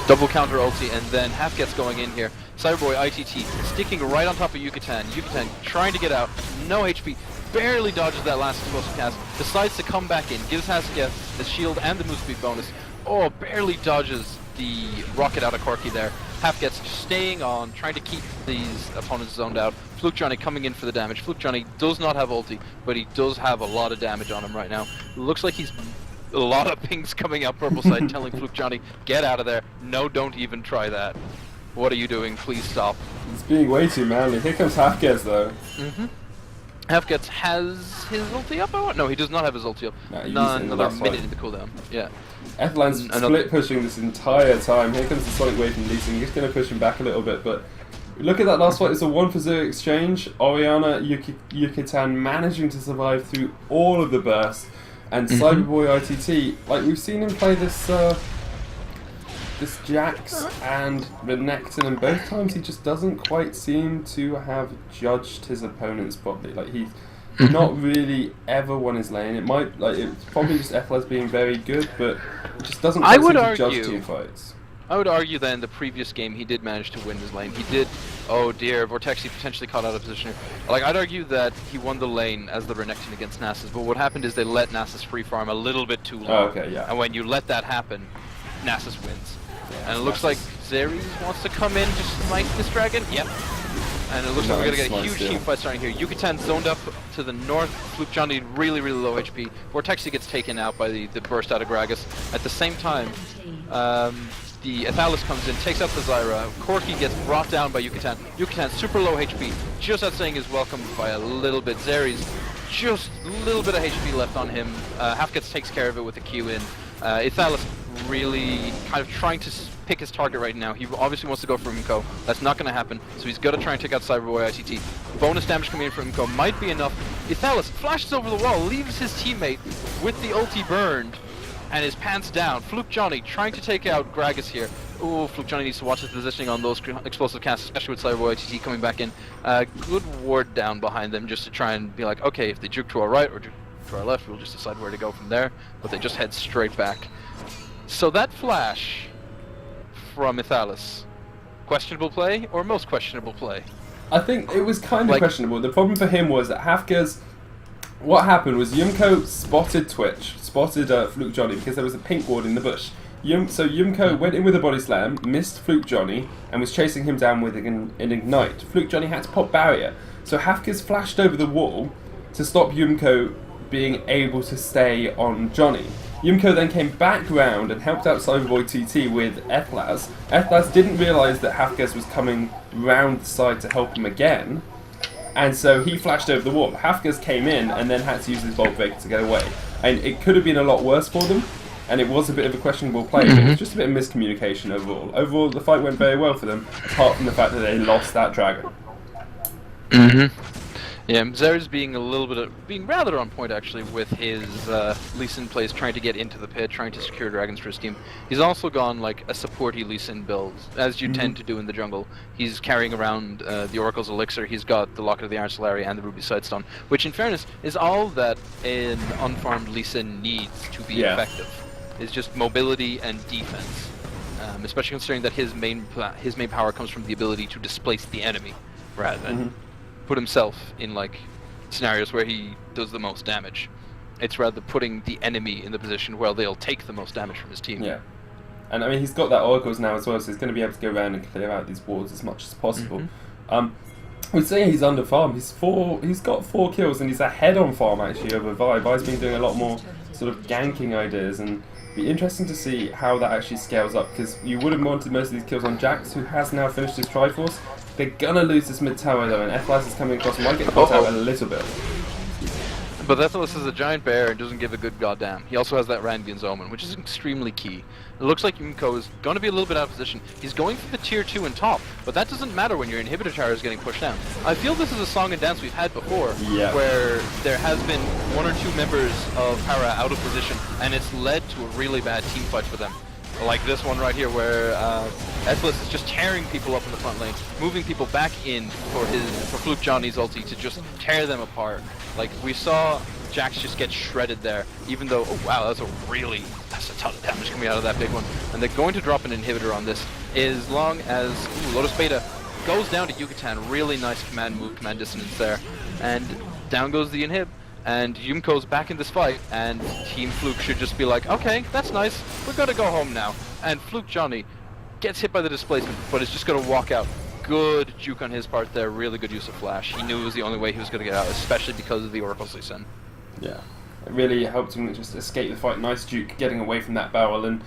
Double counter ulti, and then Halfgets going in here. Cyberboy ITT sticking right on top of Yucatan. Yucatan trying to get out, no HP, barely dodges that last explosive cast, decides to come back in, gives Halfgets the shield and the move speed bonus. Oh, barely dodges the rocket out of Corki there. Halfgets staying on, trying to keep these opponents zoned out. Fluke Johnny coming in for the damage. Fluke Johnny does not have ulti, but he does have a lot of damage on him right now. Looks like he's a lot of pings coming out purple side telling Fluke Johnny, get out of there. No, don't even try that. What are you doing? Please stop. It's being way too manly. Here comes Halfgets though. Halfgets has his ulti up? Oh, no, he does not have his ulti up. No, another minute in the cooldown. Yeah. F-Line's split pushing this entire time. Here comes the Sonic Wave from Lee Sin. He's going to push him back a little bit, but look at that last fight. It's a 1-for-0 exchange. Orianna, Yucatan managing to survive through all of the bursts, and Cyberboy ITT, like, we've seen him play this this Jax and Renekton, and both times he just doesn't quite seem to have judged his opponents properly. Like, not really ever won his lane. It might, like, it's probably just Ethlas being very good, but it just doesn't I quite would seem to argue- judge team fights. I would argue that in the previous game he did manage to win his lane. He did. Oh dear, Vortexi potentially caught out of position here. Like, I'd argue that he won the lane as the Renekton against Nasus, but what happened is they let Nasus free farm a little bit too long. Oh, okay, yeah. And when you let that happen, Nasus wins. Yeah, And it looks like Xeres wants to come in, just smite this dragon. Yep. And it looks like we're gonna get a huge team fight starting here. Yucatan zoned up to the north. Fluke Johnny really, really low HP. Vortexi gets taken out by the burst out of Gragas. At the same time, the Ethales comes in, takes out the Zyra. Corki gets brought down by Yucatan. Yucatan super low HP, just outstaying his welcome by a little bit. Xeres, just a little bit of HP left on him. Halfgets takes care of it with a Q in. Ethales really kind of trying to pick his target right now. He obviously wants to go for Umko. That's not going to happen, so he's got to try and take out Cyberboy ITT. Bonus damage coming in from Umko might be enough. Ethales flashes over the wall, leaves his teammate with the ulti burned, and his pants down. Fluke Johnny trying to take out Gragas here. Oh, Fluke Johnny needs to watch his positioning on those explosive casts, especially with Cyberboy ITT coming back in. Good ward down behind them just to try and be like, okay, if they juke to our right or juke to our left, we'll just decide where to go from there. But they just head straight back. So that flash from Ethales, questionable play or most questionable play? I think it was kind of questionable. The problem for him was that Hafka's... What happened was Yumko spotted Fluke Johnny because there was a pink ward in the bush. So Yumko went in with a body slam, missed Fluke Johnny, and was chasing him down with an ignite. Fluke Johnny had to pop barrier. So Hafka's flashed over the wall to stop Yumko being able to stay on Johnny. Yumko then came back round and helped out Cyberboy TT with Ethlas. Ethlas didn't realise that Hafkes was coming round the side to help him again, and so he flashed over the wall. Hafkes came in and then had to use his Bolt Breaker to get away. And it could have been a lot worse for them, and it was a bit of a questionable play, but it was just a bit of miscommunication overall. Overall, the fight went very well for them, apart from the fact that they lost that dragon. Yeah, Xeres being rather on point actually with his Lee Sin plays, trying to get into the pit, trying to secure dragons for his team. He's also gone like a supporty Lee Sin build, as you tend to do in the jungle. He's carrying around the Oracle's Elixir, he's got the Locket of the Iron Solari and the Ruby Sightstone, which in fairness is all that an unfarmed Lee Sin needs to be effective. It's just mobility and defense, especially considering that his main power comes from the ability to displace the enemy rather than put himself in like scenarios where he does the most damage. It's rather putting the enemy in the position where they'll take the most damage from his team. Yeah, and I mean he's got that oracles now as well, so he's going to be able to go around and clear out these wards as much as possible. We'd say he's under farm. He's got 4 kills and he's ahead on farm actually over Vi. Vi's been doing a lot more sort of ganking ideas, and be interesting to see how that actually scales up, because you would have wanted most of these kills on Jax, who has now finished his Triforce. They're gonna lose this mid tower though, and Ethlas is coming across and might get caught out a little bit. But Ethlas is a giant bear and doesn't give a good goddamn. He also has that Rangan's Omen, which is extremely key. It looks like Yumko is going to be a little bit out of position. He's going for the tier 2 and top, but that doesn't matter when your inhibitor tower is getting pushed down. I feel this is a song and dance we've had before, where there has been 1 or 2 members of Para out of position, and it's led to a really bad team fight for them. Like this one right here, where Ethlas is just tearing people up in the front lane, moving people back in for Fluke Johnny's ulti to just tear them apart. Like we saw Jax just get shredded there, even though, oh wow, that's a ton of damage coming out of that big one. And they're going to drop an inhibitor on this, as long as Lotus Beta goes down to Yucatan. Really nice command move, command dissonance there, and down goes the inhib. And Yumko's back in this fight, and Team Fluke should just be like, okay, that's nice, we're gonna go home now. And Fluke Johnny gets hit by the displacement, but is just gonna walk out. Good juke on his part there, really good use of flash. He knew it was the only way he was gonna get out, especially because of the Oracle's Lee Sin. Yeah, it really helped him just escape the fight. Nice juke, getting away from that barrel. And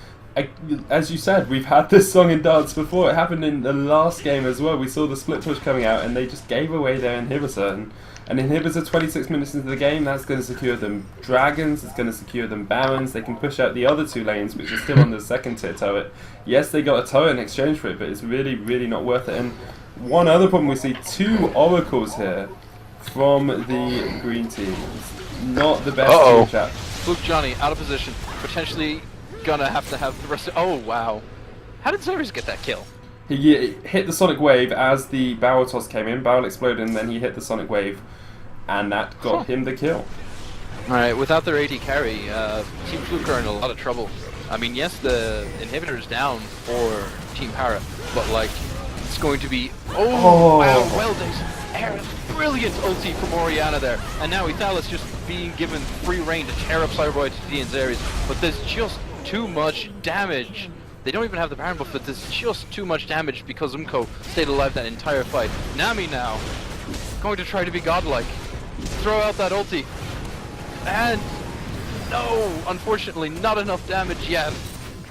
as you said, we've had this song and dance before. It happened in the last game as well. We saw the split push coming out, and they just gave away their inhibitor. And inhibitor 26 minutes into the game, that's going to secure them dragons, it's going to secure them barons. They can push out the other 2 lanes, which are still on the second tier turret. Yes, they got a turret in exchange for it, but it's really, really not worth it. And one other problem, we see 2 oracles here from the green team. Not the best team chat. Fluke Johnny out of position, potentially gonna have to have the rest of... Oh, wow. How did Xeres get that kill? He hit the Sonic Wave as the barrel toss came in. Barrel exploded and then he hit the Sonic Wave. and that got him the kill. Alright, without their AD carry, Team Fluke are in a lot of trouble. I mean, yes, the inhibitor's down for Team Para, but like, it's going to be... Oh, wow, well done. Brilliant ulti from Orianna there. And now Ethalis just being given free reign to tear up Cyberboy to and Zares, but there's just too much damage. They don't even have the Baron buff, but there's just too much damage because Umko stayed alive that entire fight. Nami now, going to try to be godlike. Throw out that ulti. And no, unfortunately, not enough damage yet.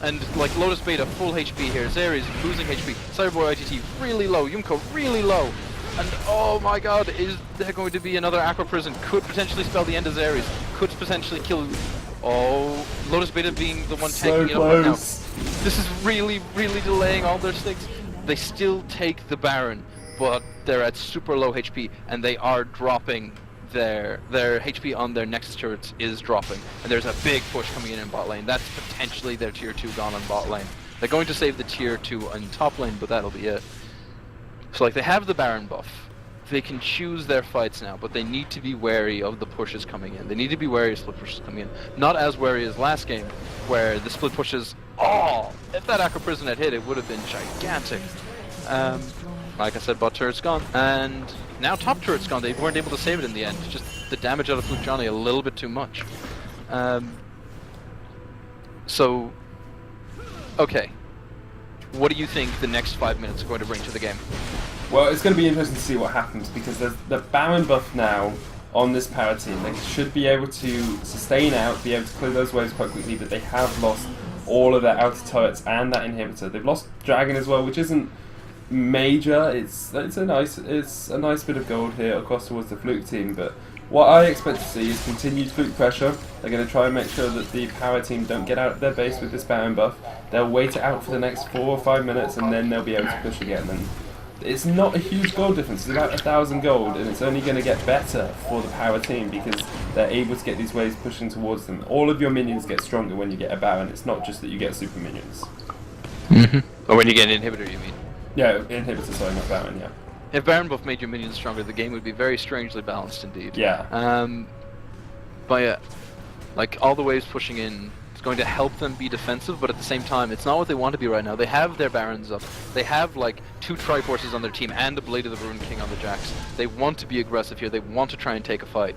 And like Lotus Beta, full HP here. Zares losing HP. Cyberboy ITT really low. Yumko really low. And oh my god, is there going to be another Aqua Prison? Could potentially spell the end of Zares. Could potentially kill... Oh, Lotus Beta being the one taking it up right now. This is really, really delaying all their stakes. They still take the Baron, but they're at super low HP, and they are dropping their HP on their Nexus turrets is dropping. And there's a big push coming in bot lane. That's potentially their tier 2 gone on bot lane. They're going to save the tier 2 on top lane, but that'll be it. So like, they have the Baron buff. They can choose their fights now, but they need to be wary of the pushes coming in. They need to be wary of split pushes coming in. Not as wary as last game, where the split pushes, oh, if that Aqua Prison had hit, it would have been gigantic. Like I said, bot turret's gone, and now top turret's gone. They weren't able to save it in the end. Just the damage out of Fluke Johnny a little bit too much. So, okay. What do you think the next 5 minutes are going to bring to the game? Well, it's going to be interesting to see what happens, because there's the Baron buff now on this Para team. They should be able to sustain out, be able to clear those waves quite quickly, but they have lost all of their outer turrets and that inhibitor. They've lost Dragon as well, which isn't major. It's a nice bit of gold here across towards the Fluke team, but what I expect to see is continued Fluke pressure. They're going to try and make sure that the Para team don't get out of their base with this Baron buff. They'll wait it out for the next 4 or 5 minutes, and then they'll be able to push again. And it's not a huge gold difference. It's about 1,000 gold, and it's only going to get better for the Para team because they're able to get these waves pushing towards them. All of your minions get stronger when you get a Baron. It's not just that you get super minions. Or when you get an inhibitor, you mean? Yeah, inhibitor, sorry, not Baron, yeah. If Baron buff made your minions stronger, the game would be very strangely balanced indeed. Yeah. But yeah, like all the waves pushing in, it's going to help them be defensive, but at the same time, it's not what they want to be right now. They have their Barons up. They have like 2 Triforces on their team and the Blade of the Ruined King on the Jax. They want to be aggressive here. They want to try and take a fight.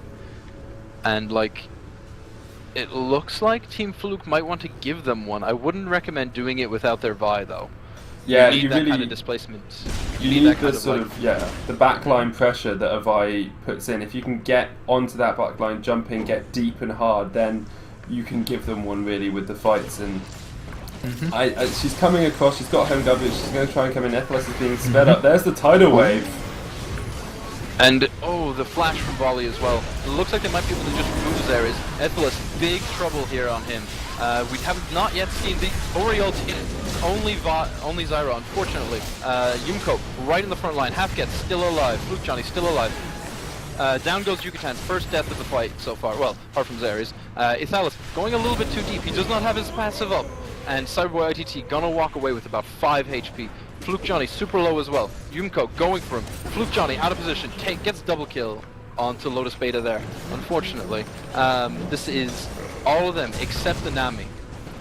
And like, it looks like Team Fluke might want to give them one. I wouldn't recommend doing it without their Vi though. Yeah, you need that really, kind of displacement. You need that kind of sort of, yeah, the backline pressure that a Vi puts in. If you can get onto that backline, jump in, get deep and hard, then you can give them one really with the fights. And she's coming across, she's got home coverage, she's going to try and come in. Ephesus is being sped up. There's the tidal wave. And, oh, the flash from Volley as well. It looks like they might be able to just remove his areas. Ephesus, big trouble here on him. We have not yet seen the Oriole team. Only Zyra, unfortunately. Yumko, right in the front line. Halfget, still alive. Fluke Johnny, still alive. Down goes Yucatan, first death of the fight so far. Well, apart from Zares. Ithalis, going a little bit too deep. He does not have his passive up. And Cyberboy ITT gonna walk away with about 5 HP. Fluke Johnny, super low as well. Yumko, going for him. Fluke Johnny, out of position. Gets double kill onto Lotus Beta there, unfortunately. This is all of them except the Nami.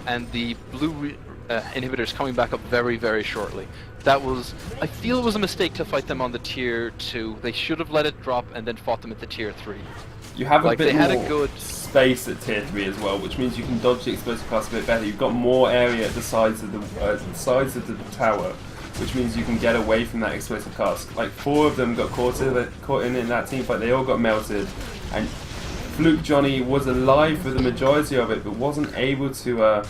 And the blue inhibitors coming back up very, very shortly. That was, I feel it was a mistake to fight them on the tier 2. They should have let it drop and then fought them at the tier 3. You have like, a bit they had more a good space at tier 3 as well, which means you can dodge the explosive class a bit better. You've got more area at the sides of the tower, which means you can get away from that explosive cast. Like 4 of them got caught in that team fight. They all got melted, and Fluke Johnny was alive for the majority of it, but wasn't able to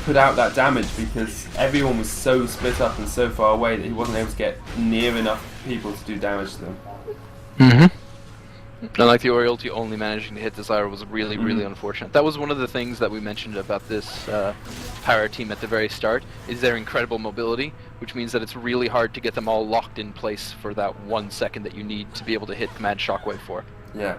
put out that damage because everyone was so split up and so far away that he wasn't able to get near enough people to do damage to them. And like the Oriolti only managing to hit the Zyra was really, really unfortunate. That was one of the things that we mentioned about this Power team at the very start, is their incredible mobility, which means that it's really hard to get them all locked in place for that 1 second that you need to be able to hit Command Shockwave for. Yeah.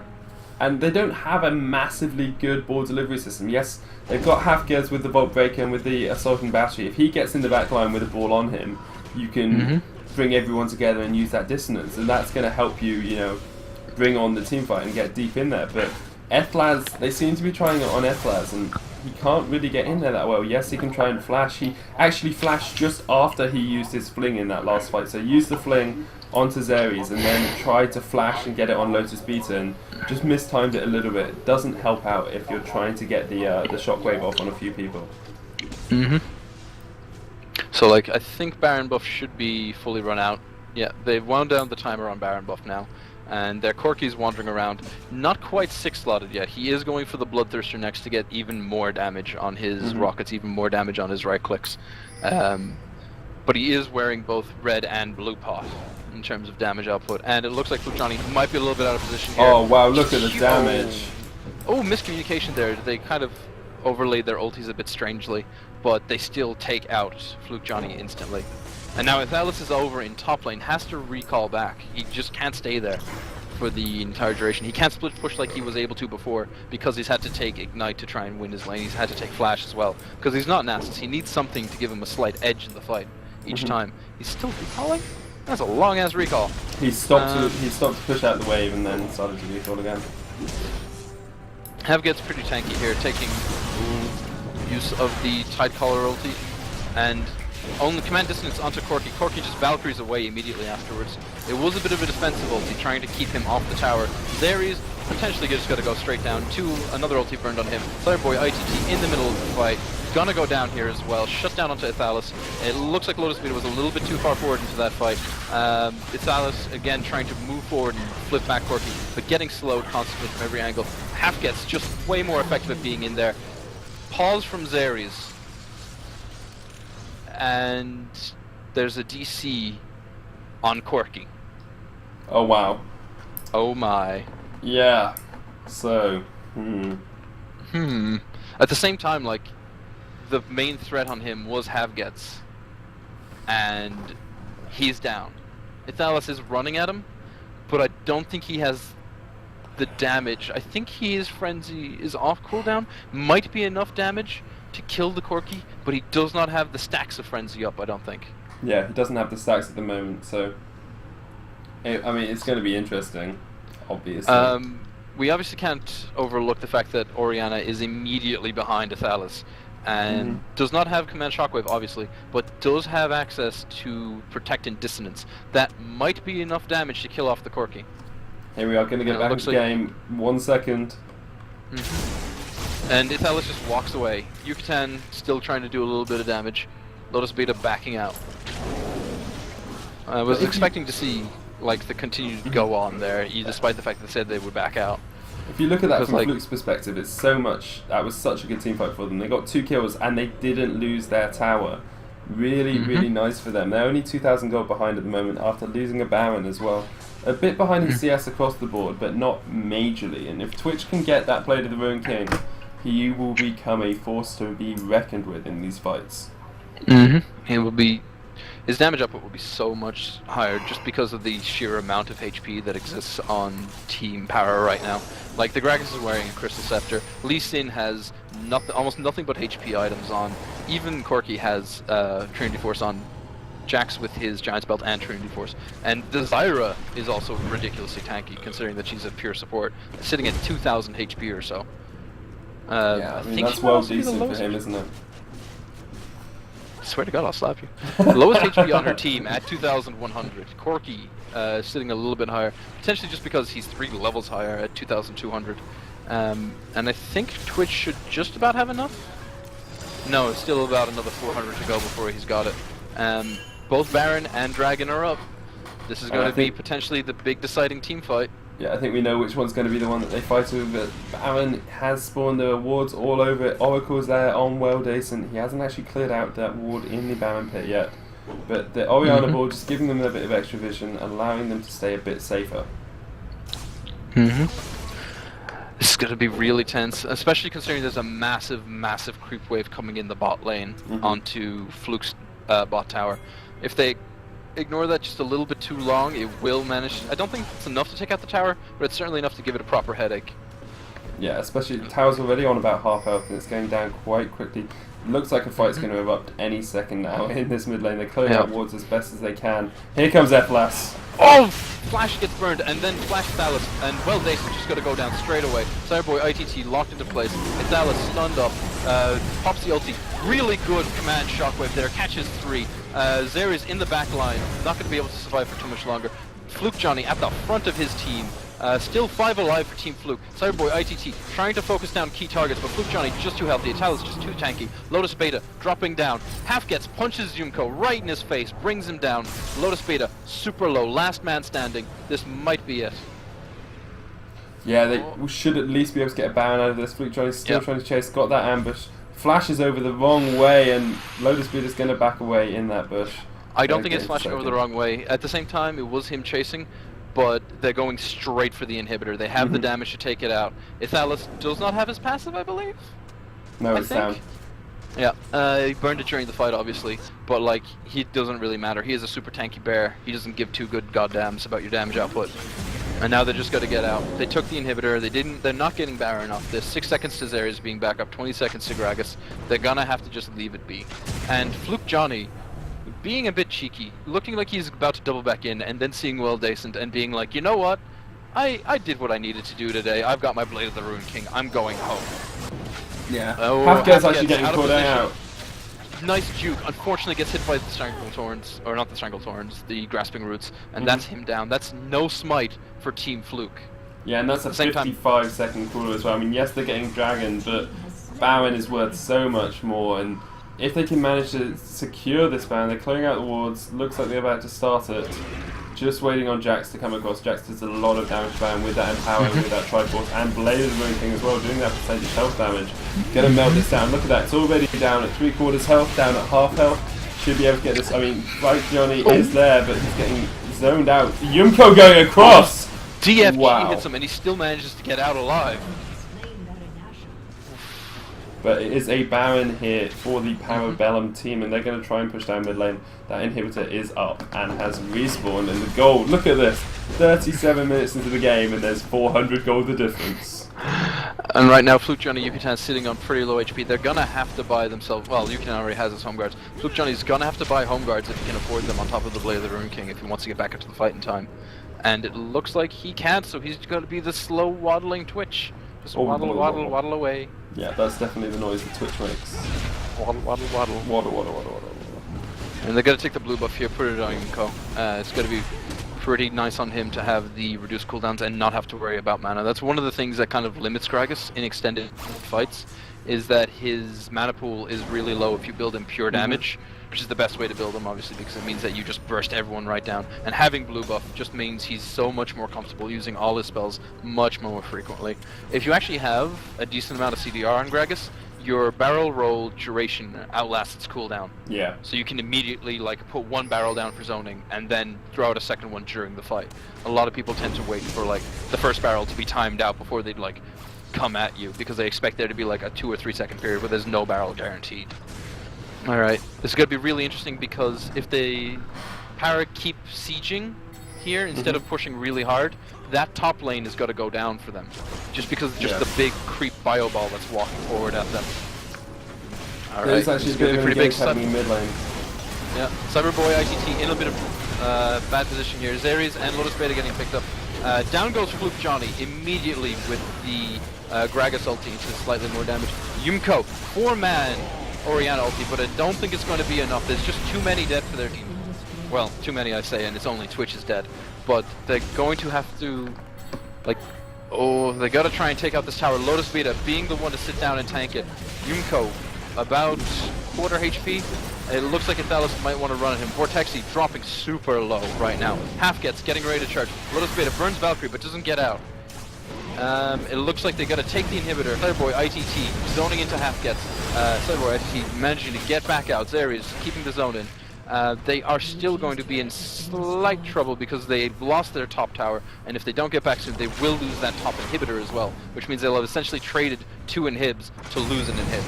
And they don't have a massively good ball delivery system. Yes, they've got Halfgears with the Bolt Breaker and with the Assaulting Battery. If he gets in the back line with a ball on him, you can bring everyone together and use that dissonance, and that's going to help you, you know, bring on the team fight and get deep in there. But Ethlaz, they seem to be trying it on Ethlaz, and he can't really get in there that well. Yes, he can try and flash. He actually flashed just after he used his fling in that last fight. So he used the fling onto Xeres and then tried to flash and get it on Lotus Beta and just mistimed it a little bit. It doesn't help out if you're trying to get the shockwave off on a few people. So like, I think Baron buff should be fully run out. Yeah, they've wound down the timer on Baron buff now. And their Corki's wandering around, not quite 6-slotted yet. He is going for the Bloodthirster next to get even more damage on his rockets, even more damage on his right clicks. But he is wearing both red and blue pot in terms of damage output. And it looks like Fluke might be a little bit out of position here. Oh wow, look at the damage. Oh, miscommunication there. They kind of overlaid their ultis a bit strangely, but they still take out Fluke Johnny instantly. And now Athalas is over in top lane, has to recall back. He just can't stay there for the entire duration. He can't split push like he was able to before because he's had to take Ignite to try and win his lane. He's had to take Flash as well because he's not Nasus. He needs something to give him a slight edge in the fight each time. He's still recalling? That's a long ass recall. He stopped to push out the wave and then started to recall again. Hev gets pretty tanky here, taking use of the Tide Collar ulti and only command distance onto Corki. Corki just Valkyries away immediately afterwards. It was a bit of a defensive ulti, trying to keep him off the tower. Xeres potentially just got to go straight down. Another ulti burned on him. Boy ITT in the middle of the fight. Gonna go down here as well. Shut down onto Athalas. It looks like Lotus Beta was a little bit too far forward into that fight. Athalas again trying to move forward and flip back Corki, but getting slowed constantly from every angle. Half gets just way more effective at being in there. Pause from Xeres. And there's a DC on Corki. Oh wow. Oh my. Yeah. So. At the same time, like, the main threat on him was Havgets, and he's down. Ithalas is running at him, but I don't think he has the damage. I think his Frenzy is off cooldown. Might be enough damage to kill the Corki, but he does not have the stacks of Frenzy up, I don't think. Yeah, he doesn't have the stacks at the moment, so... I mean, it's going to be interesting, obviously. We obviously can't overlook the fact that Orianna is immediately behind Athalas, and does not have Command Shockwave, obviously, but does have access to Protect and Dissonance. That might be enough damage to kill off the Corki. Here we are, going to get back into the game. 1 second. And Ithalas just walks away. Yucatan still trying to do a little bit of damage. Lotus Beta backing out. I was expecting to see like the continued go on there, despite the fact that they said they would back out. If you look at that from Fluke's perspective, it's so much. That was such a good team fight for them. They got 2 kills and they didn't lose their tower. Really, really nice for them. They're only 2,000 gold behind at the moment after losing a Baron as well. A bit behind in CS across the board, but not majorly. And if Twitch can get that Blade of the Ruined King, he will become a force to be reckoned with in these fights. He will be. His damage output will be so much higher just because of the sheer amount of HP that exists on Team Power right now. Like, the Gragas is wearing a Crystal Scepter. Lee Sin has almost nothing but HP items on. Even Corki has Trinity Force on. Jax with his Giant's Belt and Trinity Force. And the Zyra is also ridiculously tanky, considering that she's a pure support, sitting at 2,000 HP or so. Yeah, I mean, that's well decent for him, isn't it? I swear to God, I'll slap you. Lowest HP on her team at 2,100. Corki sitting a little bit higher, potentially just because he's 3 levels higher at 2,200. And I think Twitch should just about have enough. No, it's still about another 400 to go before he's got it. Both Baron and Dragon are up. This is going to be potentially the big deciding team fight. Yeah, I think we know which one's going to be the one that they fight over. Baron has spawned the wards all over it. Oracle's there on World Ace, and he hasn't actually cleared out that ward in the Baron pit yet. But the Orianna ball just giving them a bit of extra vision, allowing them to stay a bit safer. This is going to be really tense, especially considering there's a massive, massive creep wave coming in the bot lane onto Fluke's bot tower. If they ignore that just a little bit too long, it will manage. I don't think it's enough to take out the tower, but it's certainly enough to give it a proper headache. Yeah, especially the tower's already on about half health and it's going down quite quickly. It looks like a fight's going to erupt any second now in this mid lane. They're clearing out wards as best as they can. Here comes Flash. Oh! Flash gets burned, and then Flash Thalos, and well, Dason just got to go down straight away. Cyberboy ITT locked into place. Thalos stunned up, pops the ulti. Really good command shockwave there, catches 3. Zeri's in the back line, not going to be able to survive for too much longer. Fluke Johnny at the front of his team. Still 5 alive for Team Fluke. Cyberboy ITT trying to focus down key targets, but Fluke Johnny just too healthy. Italis just too tanky. Lotus Beta dropping down. Half gets punches Yumko right in his face, brings him down. Lotus Beta super low, last man standing. This might be it. Yeah, they should at least be able to get a Baron out of this. Fluke Johnny's still trying to chase, got that ambush. Flashes over the wrong way, and Lotus Beta's going to back away in that bush. I don't think it's flashing over the wrong way. At the same time, it was him chasing, but they're going straight for the inhibitor. They have the damage to take it out. Ithalis does not have his passive, I believe. No, it's down. Yeah, he burned it during the fight, obviously, but like, he doesn't really matter. He is a super tanky bear. He doesn't give two good goddams about your damage output. And now they're just got to get out. They took the inhibitor. They're not getting Baron off. There's 6 seconds to Zeri's being back up, 20 seconds to Gragas. They're gonna have to just leave it be. And Fluke Johnny, being a bit cheeky, looking like he's about to double back in, and then seeing Well Decent and being like, you know what? I did what I needed to do today. I've got my Blade of the Rune King. I'm going home. Yeah. Half-Get's actually getting caught out. Nice juke. Unfortunately gets hit by the Stranglethorns, or not the Stranglethorns, the Grasping Roots, and that's him down. That's no smite for Team Fluke. Yeah, and that's a 55-second cooldown as well. I mean, yes, they're getting Dragon, but Baron is worth so much more, and if they can manage to secure this Baron, they're clearing out the wards, looks like they're about to start it. Just waiting on Jax to come across. Jax does a lot of damage to Baron with that Empower, with that Triforce, and Blade of the Rune King as well, doing that percentage health damage. Gonna melt this down. Look at that, it's already down at 3/4 health, down at half health. Should be able to get this. I mean, right, Johnny is there, but he's getting zoned out. Yumko going across! DFG hits him, and he still manages to get out alive. But it is a Baron here for the Parabellum team, and they're going to try and push down mid lane. That inhibitor is up and has respawned, and the gold, look at this, 37 minutes into the game, and there's 400 gold the difference. And right now, Fluke Johnny Yucatan sitting on pretty low HP. They're going to have to buy themselves, well, Yucatan already has his home guards. Fluke Johnny's going to have to buy home guards if he can afford them on top of the Blade of the Rune King if he wants to get back into the fight in time. And it looks like he can't, so he's going to be the slow waddling Twitch. Just waddle away. Yeah, that's definitely the noise that Twitch makes. Waddle. Waddle. And they're going to take the blue buff here, put it on Yumko. It's going to be pretty nice on him to have the reduced cooldowns and not have to worry about mana. That's one of the things that kind of limits Gragas in extended fights, is that his mana pool is really low if you build him pure damage, which is the best way to build him, obviously, because it means that you just burst everyone right down. And having blue buff just means he's so much more comfortable using all his spells much more frequently. If you actually have a decent amount of CDR on Gragas, your barrel roll duration outlasts its cooldown. Yeah. So you can immediately like put one barrel down for zoning and then throw out a second one during the fight. A lot of people tend to wait for like the first barrel to be timed out before they'd like come at you, because they expect there to be like a 2 or 3 second period where there's no barrel guaranteed. Alright, this is going to be really interesting, because if they keep sieging here instead of pushing really hard, that top lane is going to go down for them. Just because of just the big creep bio ball that's walking forward at them. Alright, there's actually a bit of pretty big happening mid lane. Yeah, Cyberboy ITT in a bit of bad position here. Zeres and Lotus Beta getting picked up. Down goes Fluke Johnny immediately with the Gragas ulti to slightly more damage. Yumko, 4-man Orianna ulti, but I don't think it's going to be enough. There's just too many dead for their team. Well, too many I say, and it's only Twitch is dead. But they're going to have to, like, they gotta try and take out this tower. Lotus Beta being the one to sit down and tank it. Yumko, about quarter HP. It looks like Ithalis might want to run at him. Vortexi dropping super low right now. Half gets getting ready to charge. Lotus Beta burns Valkyrie, but doesn't get out. It looks like they gotta take the inhibitor. Cyberboy ITT zoning into Half gets. Cyberboy ITT managing to get back out. Zeres keeping the zone in. They are still going to be in slight trouble because they've lost their top tower, and if they don't get back soon, they will lose that top inhibitor as well, which means they'll have essentially traded 2 inhibs to lose an inhib.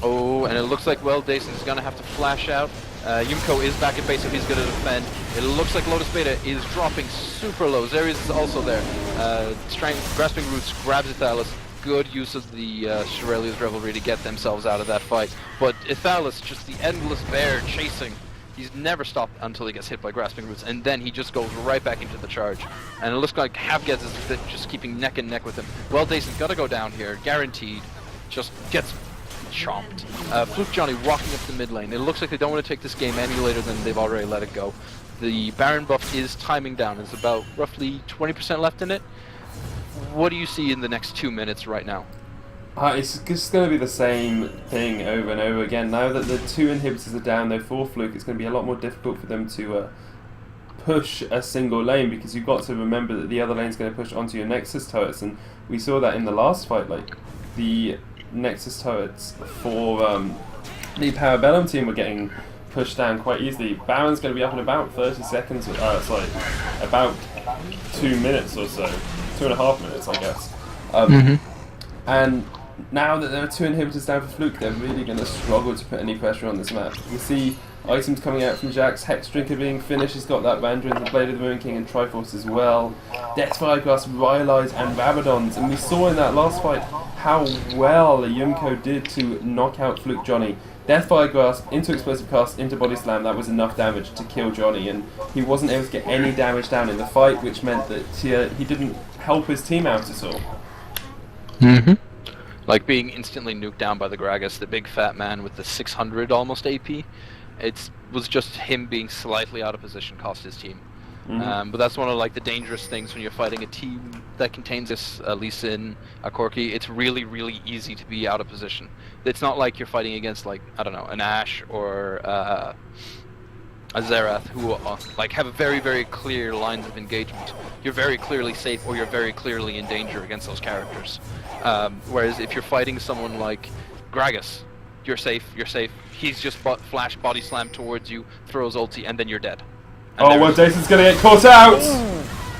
Oh, and it looks like, well, Dason's going to have to flash out. Yumko is back at base, so he's going to defend. It looks like Lotus Beta is dropping super low. Zeres is also there. Grasping Roots grabs Ithalis. Good use of the Shirelia's Revelry to get themselves out of that fight. But Ithalis, just the endless bear chasing, He's never stopped until he gets hit by Grasping Roots, and then he just goes right back into the charge. And it looks like Havgez is just keeping neck and neck with him. Well, Dayson's got to go down here, guaranteed. Just gets chomped. Fluke Johnny walking up the mid lane. It looks like they don't want to take this game any later than they've already let it go. The Baron buff is timing down. There's about roughly 20% left in it. What do you see in the next 2 minutes right now? It's just going to be the same thing over and over again. Now that the 2 inhibitors are down, though, for Fluke, it's going to be a lot more difficult for them to push a single lane, because you've got to remember that the other lane's going to push onto your Nexus turrets, and we saw that in the last fight. Like, the Nexus turrets for the Parabellum team were getting pushed down quite easily. Baron's going to be up in about 30 seconds, about 2 minutes or so. 2.5 minutes, I guess. And now that there are 2 inhibitors down for Fluke, they're really going to struggle to put any pressure on this map. We see items coming out from Jax, Hex Drinker being finished, he's got that Vandrin, the Blade of the Moon King, and Triforce as well. Deathfire Grass, Rylai's, and Rabadons. And we saw in that last fight how well Yumko did to knock out Fluke Johnny. Deathfire Grasp into Explosive Cast, into Body Slam, that was enough damage to kill Johnny, and he wasn't able to get any damage down in the fight, which meant that he didn't help his team out at all. Like being instantly nuked down by the Gragas, the big fat man with the 600 almost AP. It was just him being slightly out of position cost his team. But that's one of like the dangerous things when you're fighting a team that contains this Lee Sin, a Corki. It's really, really easy to be out of position. It's not like you're fighting against, like, I don't know, an Ashe or a Xerath, who like have very, very clear lines of engagement. You're very clearly safe, or you're very clearly in danger against those characters. Whereas if you're fighting someone like Gragas, you're safe. He's just flash body slam towards you, throws ulti, and then you're dead. And well, Dayson's gonna get caught out!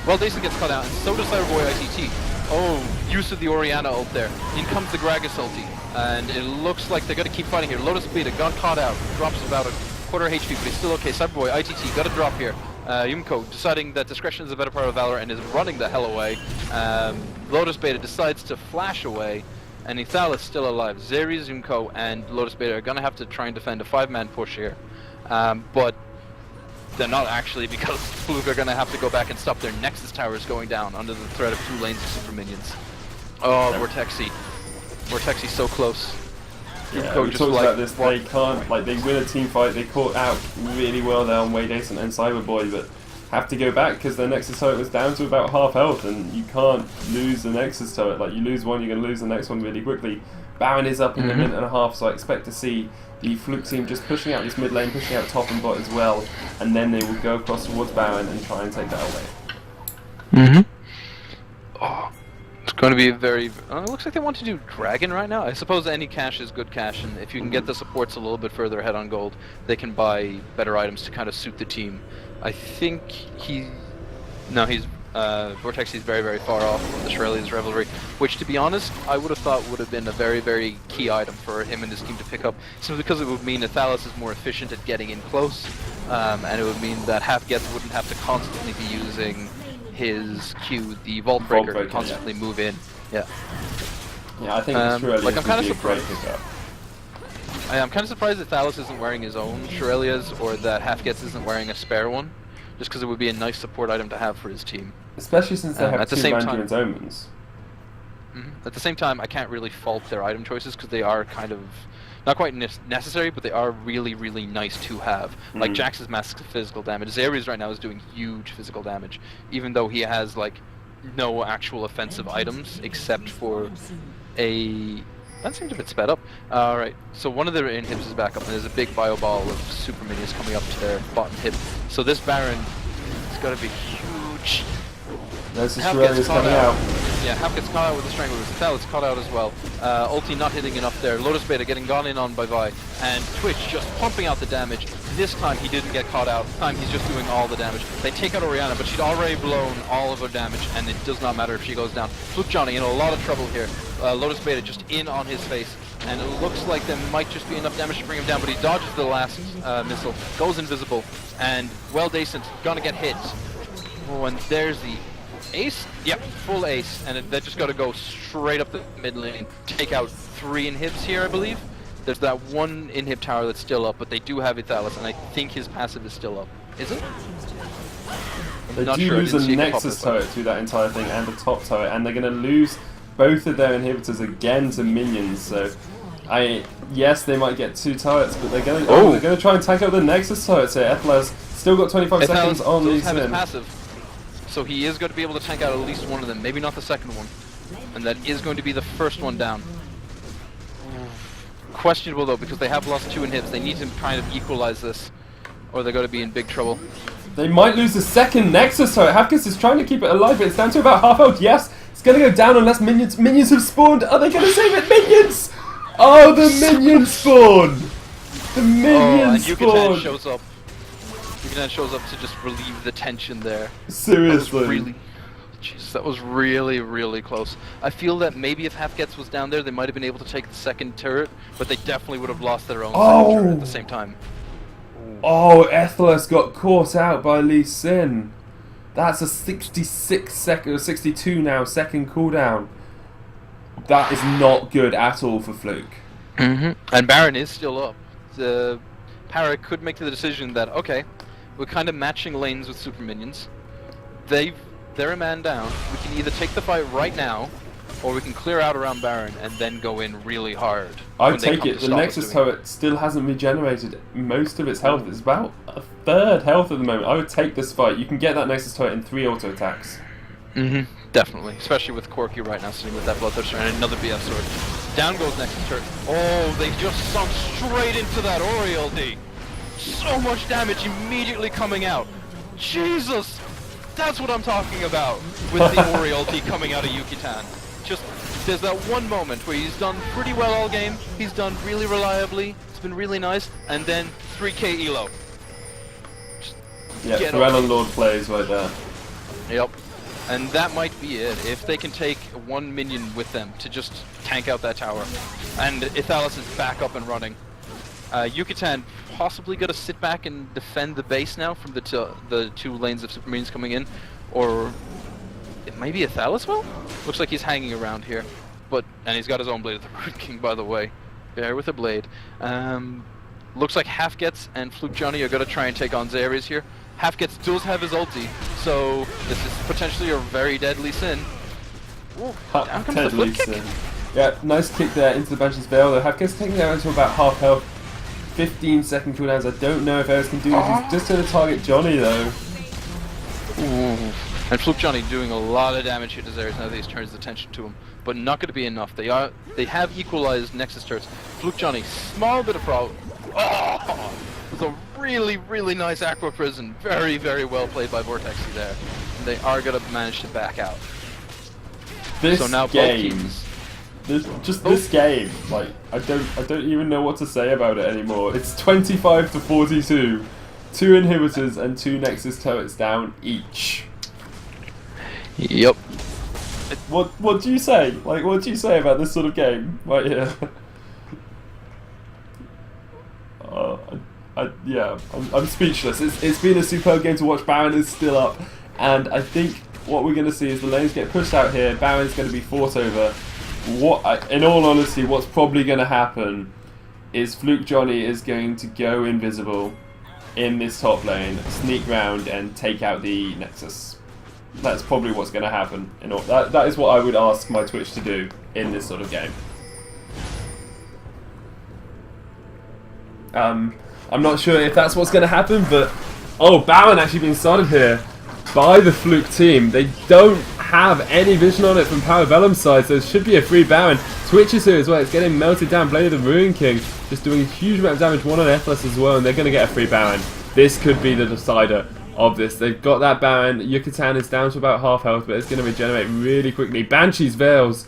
Well, Dayson gets caught out, and so does Cyberboy ITT. Oh, use of the Orianna ult there. In comes the Gragas ulti, and it looks like they're gonna keep fighting here. Lotus Beta got caught out, drops about a quarter HP, but he's still okay. Cyberboy ITT got a drop here. Yumko deciding that discretion is a better part of valor and is running the hell away. Lotus Beta decides to flash away, and Ethal is still alive. Zeri's, Yumko, and Lotus Beta are gonna have to try and defend a 5-man push here. But they're not actually, because Fluke are going to have to go back and stop their Nexus towers going down under the threat of 2 lanes of super minions. Oh, Vortexy. Vortexy so close. Yeah, we talked about this, they can't, like, they win a team fight, they caught out really well there on Way Dason and Cyberboy, but have to go back because their Nexus turret was down to about half health, and you can't lose the Nexus turret. Like, you lose one, you're going to lose the next one really quickly. Baron is up in a minute and a half, so I expect to see the Fluke team just pushing out this mid lane, pushing out top and bot as well, and then they will go across towards Baron and try and take that away. Oh, it's going to be a very... it looks like they want to do Dragon right now. I suppose any cash is good cash, and if you can get the supports a little bit further ahead on gold, they can buy better items to kind of suit the team. I think he's Vortex is very, very far off from the Shirley's Revelry, which, to be honest, I would have thought would have been a very, very key item for him and his team to pick up, simply because it would mean that Thalos is more efficient at getting in close, and it would mean that Havgez wouldn't have to constantly be using his Q, the Vault Breaker, to constantly move in. Yeah, I think it's Shirley like, I'm kind of surprised. I'm kind of surprised that Thalos isn't wearing his own Shirelia's, or that Havgez isn't wearing a spare one, just because it would be a nice support item to have for his team. Especially since they have 2 Mandarin's Omens. At the same time, I can't really fault their item choices, because they are kind of, not quite necessary, but they are really, really nice to have. Like Jax's massive physical damage. Zary's right now is doing huge physical damage, even though he has, like, no actual offensive items, except for a... That seems a bit sped up. Alright, so one of their inhibs is back up, and there's a big bio ball of super minions coming up to their bottom hip. So this Baron is going to be huge. There's the Shirley's coming out. Yeah, Half gets caught out with the Strangler. Ethel is caught out as well. Ulti not hitting enough there. Lotus Beta getting gone in on by Vi. And Twitch just pumping out the damage. This time he didn't get caught out. This time he's just doing all the damage. They take out Orianna, but she'd already blown all of her damage, and it does not matter if she goes down. Fluke Johnny in a lot of trouble here. Lotus Beta just in on his face. And it looks like there might just be enough damage to bring him down, but he dodges the last missile. Goes invisible. And, well, Decent, gonna get hit. Oh, and there's the... Ace? Yep, full ace, and they're just got to go straight up the mid lane, take out 3 inhibs here, I believe. There's that one inhib tower that's still up, but they do have Ithalis, and I think his passive is still up. Is it? They do lose a Nexus turret through that entire thing and a top turret, and they're going to lose both of their inhibitors again to minions. So, yes, they might get 2 turrets, but they're going to try and tank out the Nexus turrets here. Ethel's still got 25 seconds on the his passive, so he is going to be able to tank out at least one of them, maybe not the second one, and that is going to be the first one down. Questionable though, because they have lost 2 inhibs. They need to kind of equalize this, or they're going to be in big trouble. They might lose the second Nexus turret. Hafkes is trying to keep it alive, but it's down to about half health. Yes, it's going to go down unless minions have spawned. Are they going to save it? Minions! Oh, the minions spawn! The minions spawn! Yucatan shows up. Yucatan shows up to just relieve the tension there. Seriously. That was really, really close. I feel that maybe if Hafkes was down there, they might have been able to take the second turret, but they definitely would have lost their own second turret at the same time. Oh, Ethelos got caught out by Lee Sin. That's a 66 second, or 62 now, second cooldown. That is not good at all for Fluke. And Baron is still up. The Para could make the decision that, okay, we're kind of matching lanes with super minions. They're a man down. We can either take the fight right now, or we can clear out around Baron and then go in really hard. I'd take it. The Nexus turret still hasn't regenerated most of its health. It's about a third health at the moment. I would take this fight. You can get that Nexus turret in 3 auto attacks. Definitely. Especially with Corky right now sitting with that Bloodthirster and another BF sword. Down goes Nexus turret. Oh, they just sunk straight into that Oriel D. So much damage immediately coming out. Jesus! That's what I'm talking about with the Oriel D coming out of Yucatan. Just, there's that one moment where he's done pretty well all game, he's done really reliably, it's been really nice, and then 3k elo. Yeah, Pharrell Lord plays right there. Yep. And that might be it, if they can take one minion with them to just tank out that tower. And Ithalis is back up and running. Yucatan possibly going to sit back and defend the base now from the 2 lanes of super minions coming in, or it might be Ithalis. Well, looks like he's hanging around here, and he's got his own blade of the Root King, by the way. Bear with a blade. Looks like Hafkes and Fluke Johnny are going to try and take on Zares here. Hafkes does have his ulti, so this is potentially a very deadly Sin. Ooh, down comes the flip kick. Yeah, nice kick there into the Banshee's Veil, though. Hafkes taking down to about half health. 15-second cooldowns. I don't know if Eris can do this. He's just going to target Johnny, though. Ooh. And Fluke Johnny doing a lot of damage here to Zares now that he's turned his attention to him, but not going to be enough. They have equalized Nexus turrets. Fluke Johnny, small bit of problem. Oh, with a really, really nice Aqua Prison. Very, very well played by Vortexy there. And they are going to manage to back out. So now both teams. This game, like, I don't even know what to say about it anymore. It's 25 to 42, 2 inhibitors and 2 Nexus turrets down each. Yep. What do you say? Like, what do you say about this sort of game right here? I'm speechless. It's been a superb game to watch. Baron is still up, and I think what we're going to see is the lanes get pushed out here. Baron's going to be fought over. In all honesty, what's probably going to happen is Fluke Johnny is going to go invisible in this top lane, sneak round and take out the Nexus. That's probably what's going to happen. That is what I would ask my Twitch to do in this sort of game. I'm not sure if that's what's going to happen, but Baron actually being started here by the Fluke team. They don't have any vision on it from Parabellum's side, so it should be a free Baron. Twitch is here as well. It's getting melted down. Blade of the Ruin King just doing a huge amount of damage. 1 on Ethelos as well, and they're going to get a free Baron. This could be the decider of this. They've got that Baron. Yucatan is down to about half health, but it's going to regenerate really quickly. Banshee's Veils.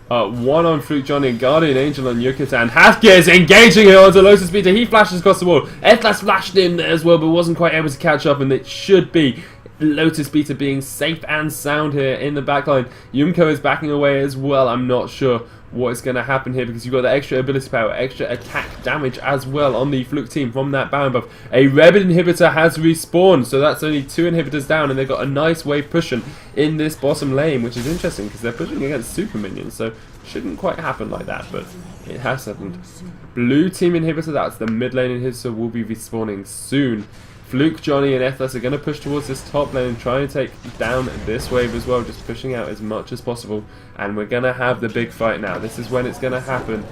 1 on Fluke Johnny and Guardian Angel on Yucatan. Hafkes engaging her onto Lotus Beater. He flashes across the wall. Ethelos flashed in there as well, but wasn't quite able to catch up, and it should be Lotus Beater being safe and sound here in the backline. Yumko is backing away as well. I'm not sure what is going to happen here because you've got the extra ability power, extra attack damage as well on the Fluke team from that Baron buff. A Rebel inhibitor has respawned, so that's only 2 inhibitors down, and they've got a nice wave pushing in this bottom lane, which is interesting because they're pushing against super minions. So Shouldn't quite happen like that, but it has happened. Blue team inhibitor, that's the mid lane inhibitor, will be respawning soon. Fluke, Johnny, and Ethos are going to push towards this top lane and try and take down this wave as well, just pushing out as much as possible. And we're going to have the big fight now. This is when it's going to happen.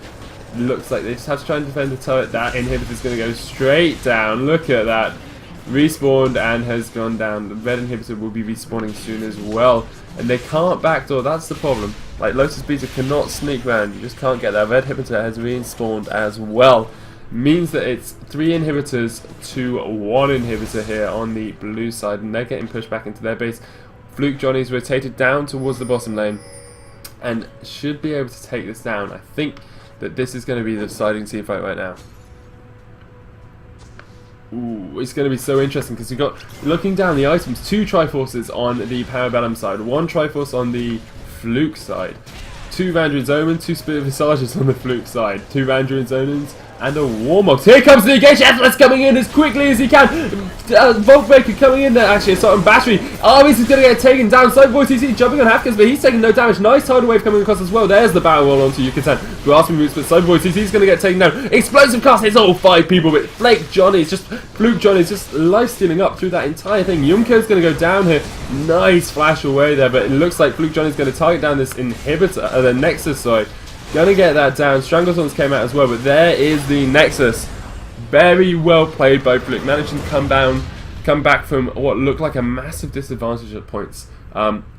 Looks like they just have to try and defend the turret. That inhibitor's going to go straight down. Look at that. Respawned and has gone down. The red inhibitor will be respawning soon as well. And they can't backdoor, that's the problem. Like, Lotus Beta cannot sneak around. You just can't get that. Red inhibitor has respawned as well. Means that it's 3 inhibitors to 1 inhibitor here on the blue side, and they're getting pushed back into their base. Fluke Johnny's rotated down towards the bottom lane and should be able to take this down. I think that this is going to be the deciding team fight right now. Ooh, it's going to be so interesting because we've got, looking down the items, 2 Triforces on the Parabellum side, 1 Triforce on the Fluke side, 2 Vandrin's Omen, 2 Spirit Visages on the Fluke side, 2 Vandrin's Omens, and a Warmox. Here comes the engagement. Atlas coming in as quickly as he can. Voltbreaker coming in there. Actually, assault and battery. Armies is going to get taken down. Sideboy TC jumping on Hafkins, but he's taking no damage. Nice tidal wave coming across as well. There's the barrel roll onto Yucatan. Grasping roots, but Sideboy TC is going to get taken down. Explosive cast. It's all 5 people, but Flake Johnny's just, Fluke Johnny's just life stealing up through that entire thing. Yumko's going to go down here. Nice flash away there, but it looks like Fluke Johnny's going to target down this inhibitor, the Nexus, sorry. Gonna get that down. Stranglethorns came out as well, but there is the Nexus. Very well played by Fluke, managing to come back from what looked like a massive disadvantage at points.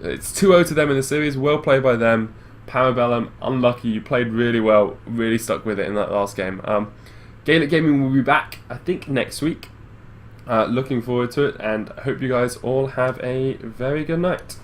It's 2-0 to them in the series. Well played by them. Parabellum, unlucky. You played really well. Really stuck with it in that last game. Gaelic Gaming will be back, I think, next week. Looking forward to it, and hope you guys all have a very good night.